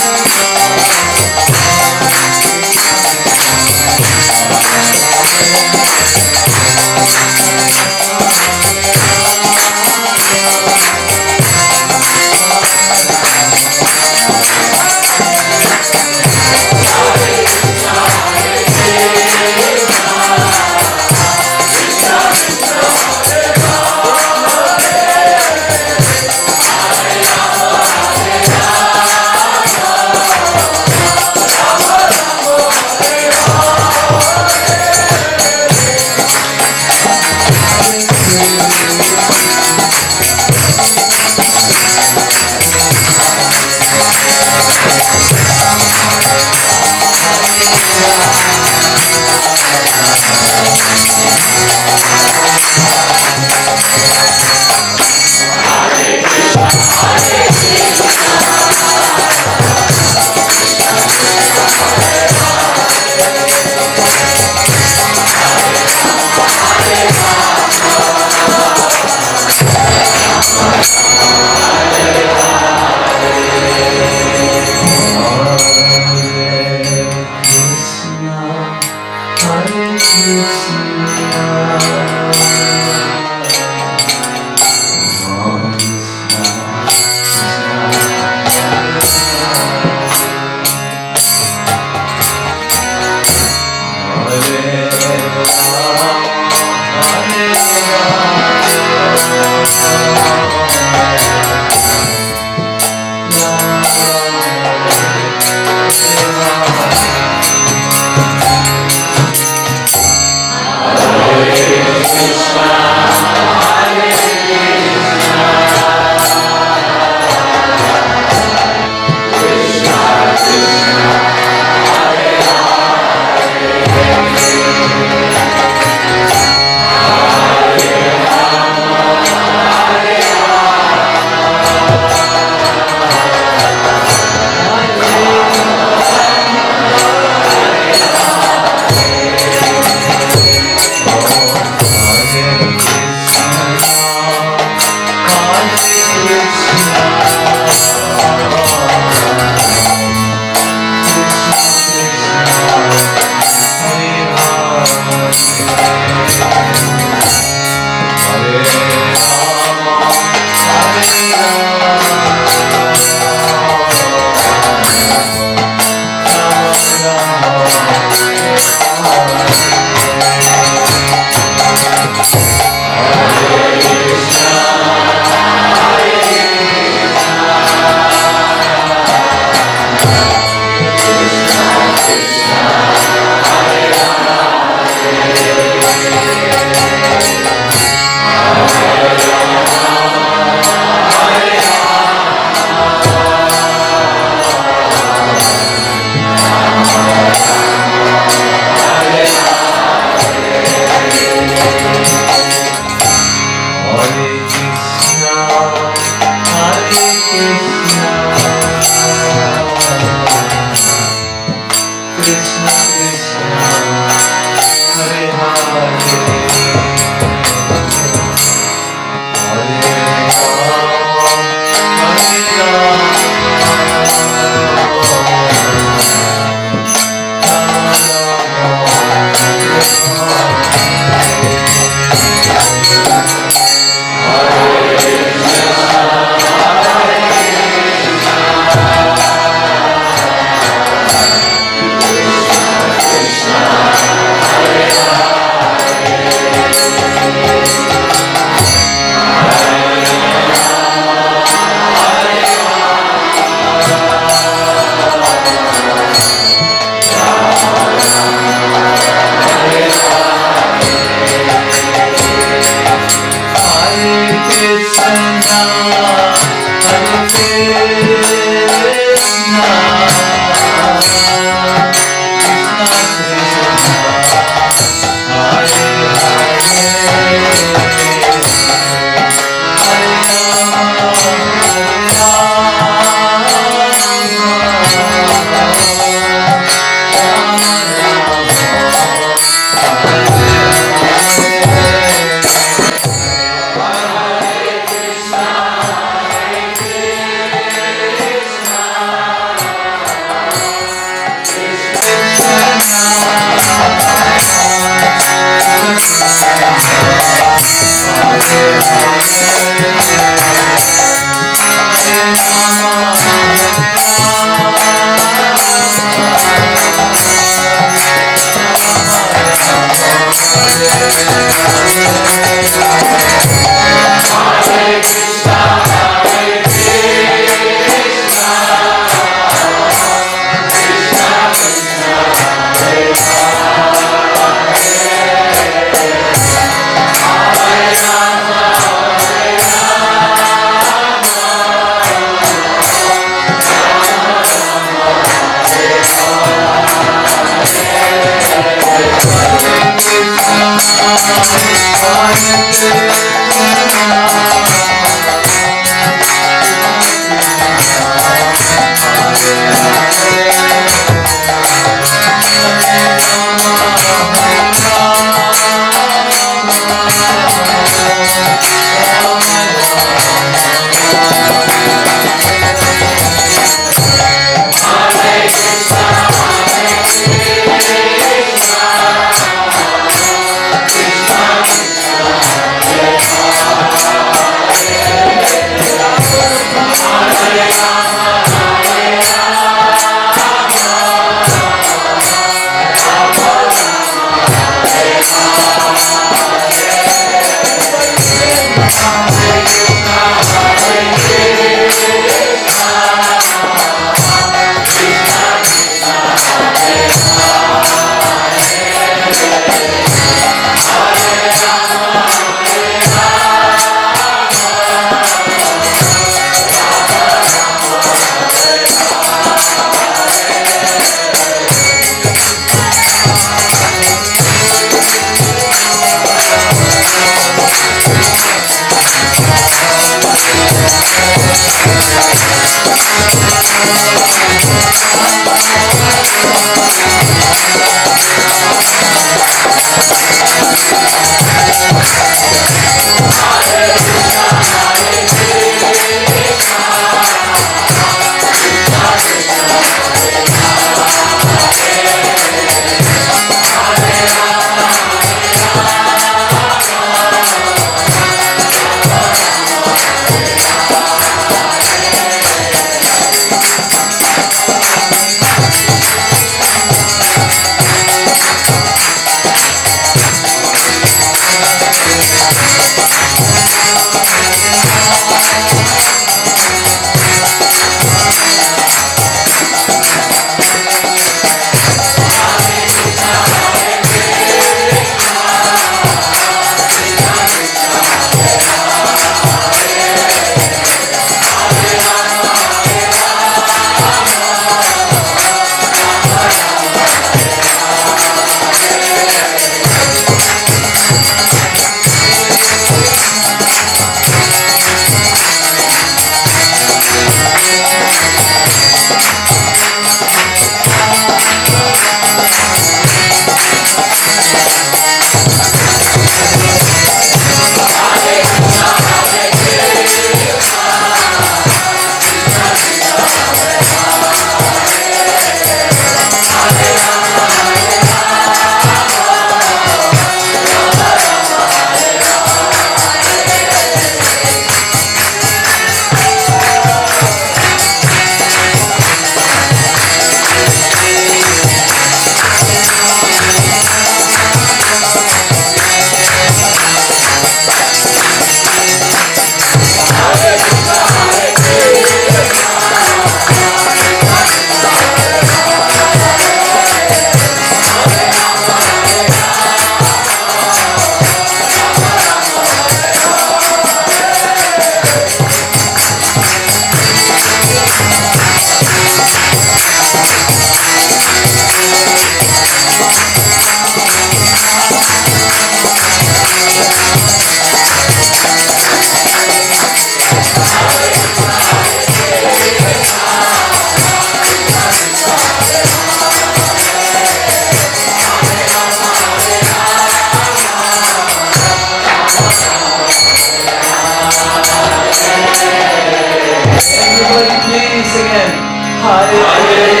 Speaker 3: Hare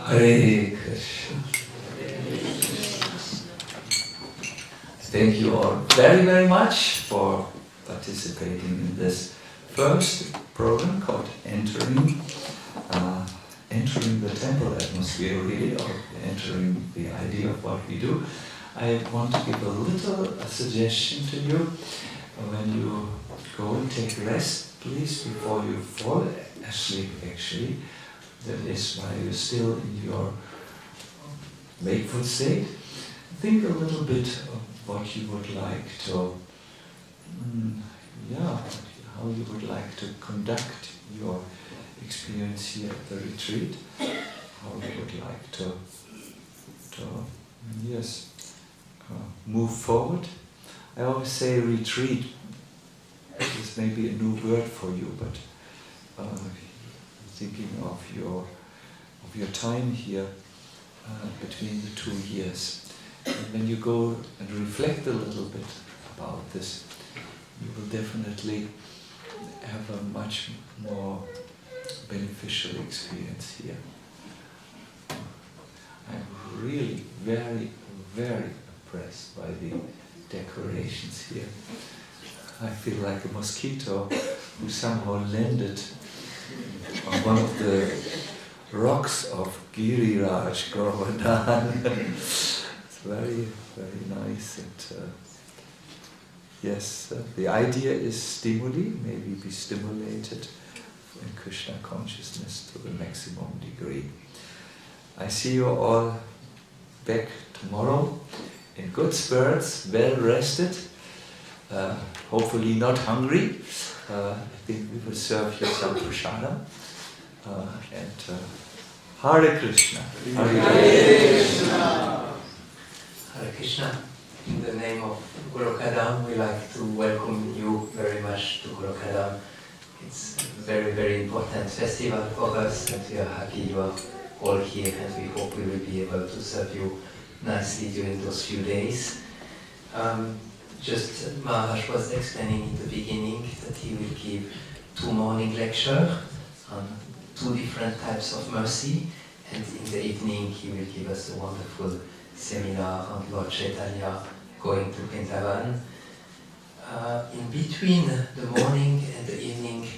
Speaker 1: Hare Krishna. Thank you all very, very much for participating in this first program called Entering the Temple Atmosphere, really, or entering the idea of what we do. I want to give a little suggestion to you. When you go and take rest, please, before you fall asleep, actually, that is while you're still in your wakeful state, think a little bit of what you would like to, how you would like to conduct your experience here at the retreat, how you would like to move forward. I always say retreat. This may be a new word for you, but thinking of your time here between the 2 years. And when you go and reflect a little bit about this, you will definitely have a much more beneficial experience here. I'm really very, very impressed by the decorations here. I feel like a mosquito who somehow landed on one of the rocks of Giriraj Govardhan. It's very, very nice. And yes, the idea is stimuli, maybe be stimulated in Krishna consciousness to the maximum degree. I see you all back tomorrow in good spirits, well rested, hopefully not hungry. I think we will serve you some prasadam. Hare Krishna.
Speaker 3: Hare Krishna. Hare Krishna. In the name of Goloka Dhama, we like to welcome you very much to Goloka Dhama. It's a very, very important festival for us, and we are happy you are all here, and we hope we will be able to serve you nicely during those few days. Just Maharaj was explaining in the beginning that he will give 2 morning lectures on 2 different types of mercy, and in the evening he will give us a wonderful seminar on Lord Chaitanya going to Vrindavan. In between the morning and the evening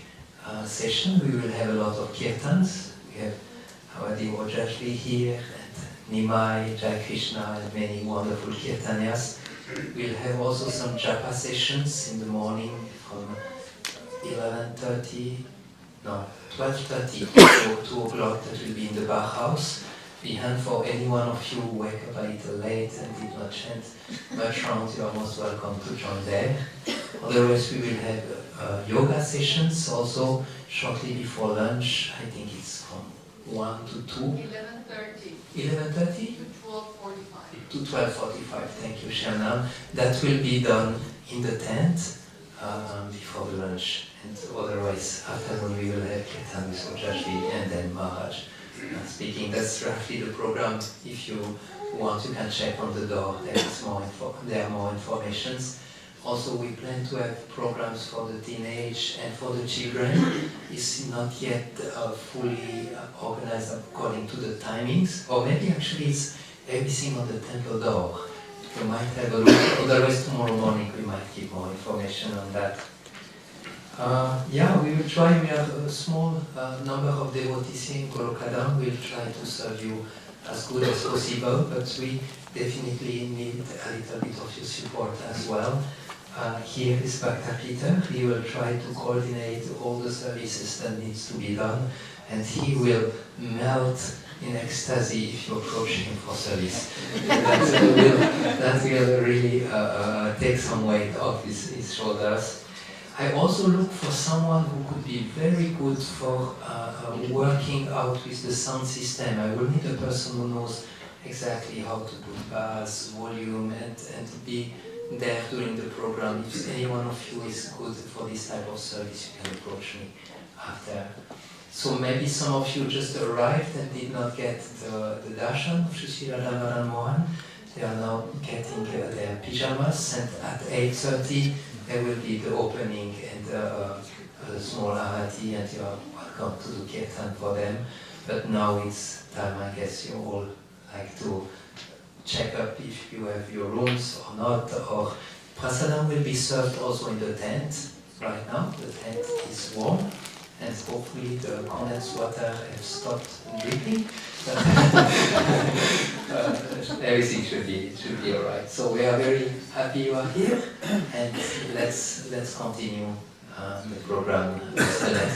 Speaker 3: session, we will have a lot of kirtans. We have our Devojashli here, and Nimai, Jai Krishna, and many wonderful kirtanyas. We'll have also some japa sessions in the morning from 12:30 to 2 o'clock. That will be in the Bar House. Behind, for any one of you who wake up a little late and did not chant much round, you are most welcome to join there. Otherwise, we will have yoga sessions also shortly before lunch. I think it's from 1 to 2.
Speaker 4: 11:30.
Speaker 3: 11:30?
Speaker 4: To 12:45.
Speaker 3: To 12:45. Thank you, Shannon. That will be done in the tent before the lunch. And otherwise, afternoon we will have Kirtan with Ojashvi and then Maharaj speaking. That's roughly the program. If you want, you can check on the door. There are more informations. Also, we plan to have programs for the teenage and for the children. It's not yet fully organized according to the timings, or maybe actually it's everything on the temple door. You might have a look. Otherwise, tomorrow morning we might give more information on that. We will try. We have a small number of devotees here in Goloka Dhama. We'll try to serve you as good as possible, but we definitely need a little bit of your support as well. Here is Bhakta Peter. He will try to coordinate all the services that needs to be done, and he will melt in ecstasy if you approach him for service. That will really take some weight off his shoulders. I also look for someone who could be very good for working out with the sound system. I will need a person who knows exactly how to put bass, volume, and be there during the program. If any one of you is good for this type of service, you can approach me after. So maybe some of you just arrived and did not get the darshan of Sri Radha Madan Mohan. They are now getting their pyjamas, and at 8:30 there will be the opening and a small arati, and you are welcome to do kirtan for them. But now it's time, I guess you all like to check up if you have your rooms or not, or prasadam will be served also in the tent right now. The tent is warm, and hopefully the condensed water has stopped dripping. Everything should be alright. So we are very happy you are here, and let's continue the program with the next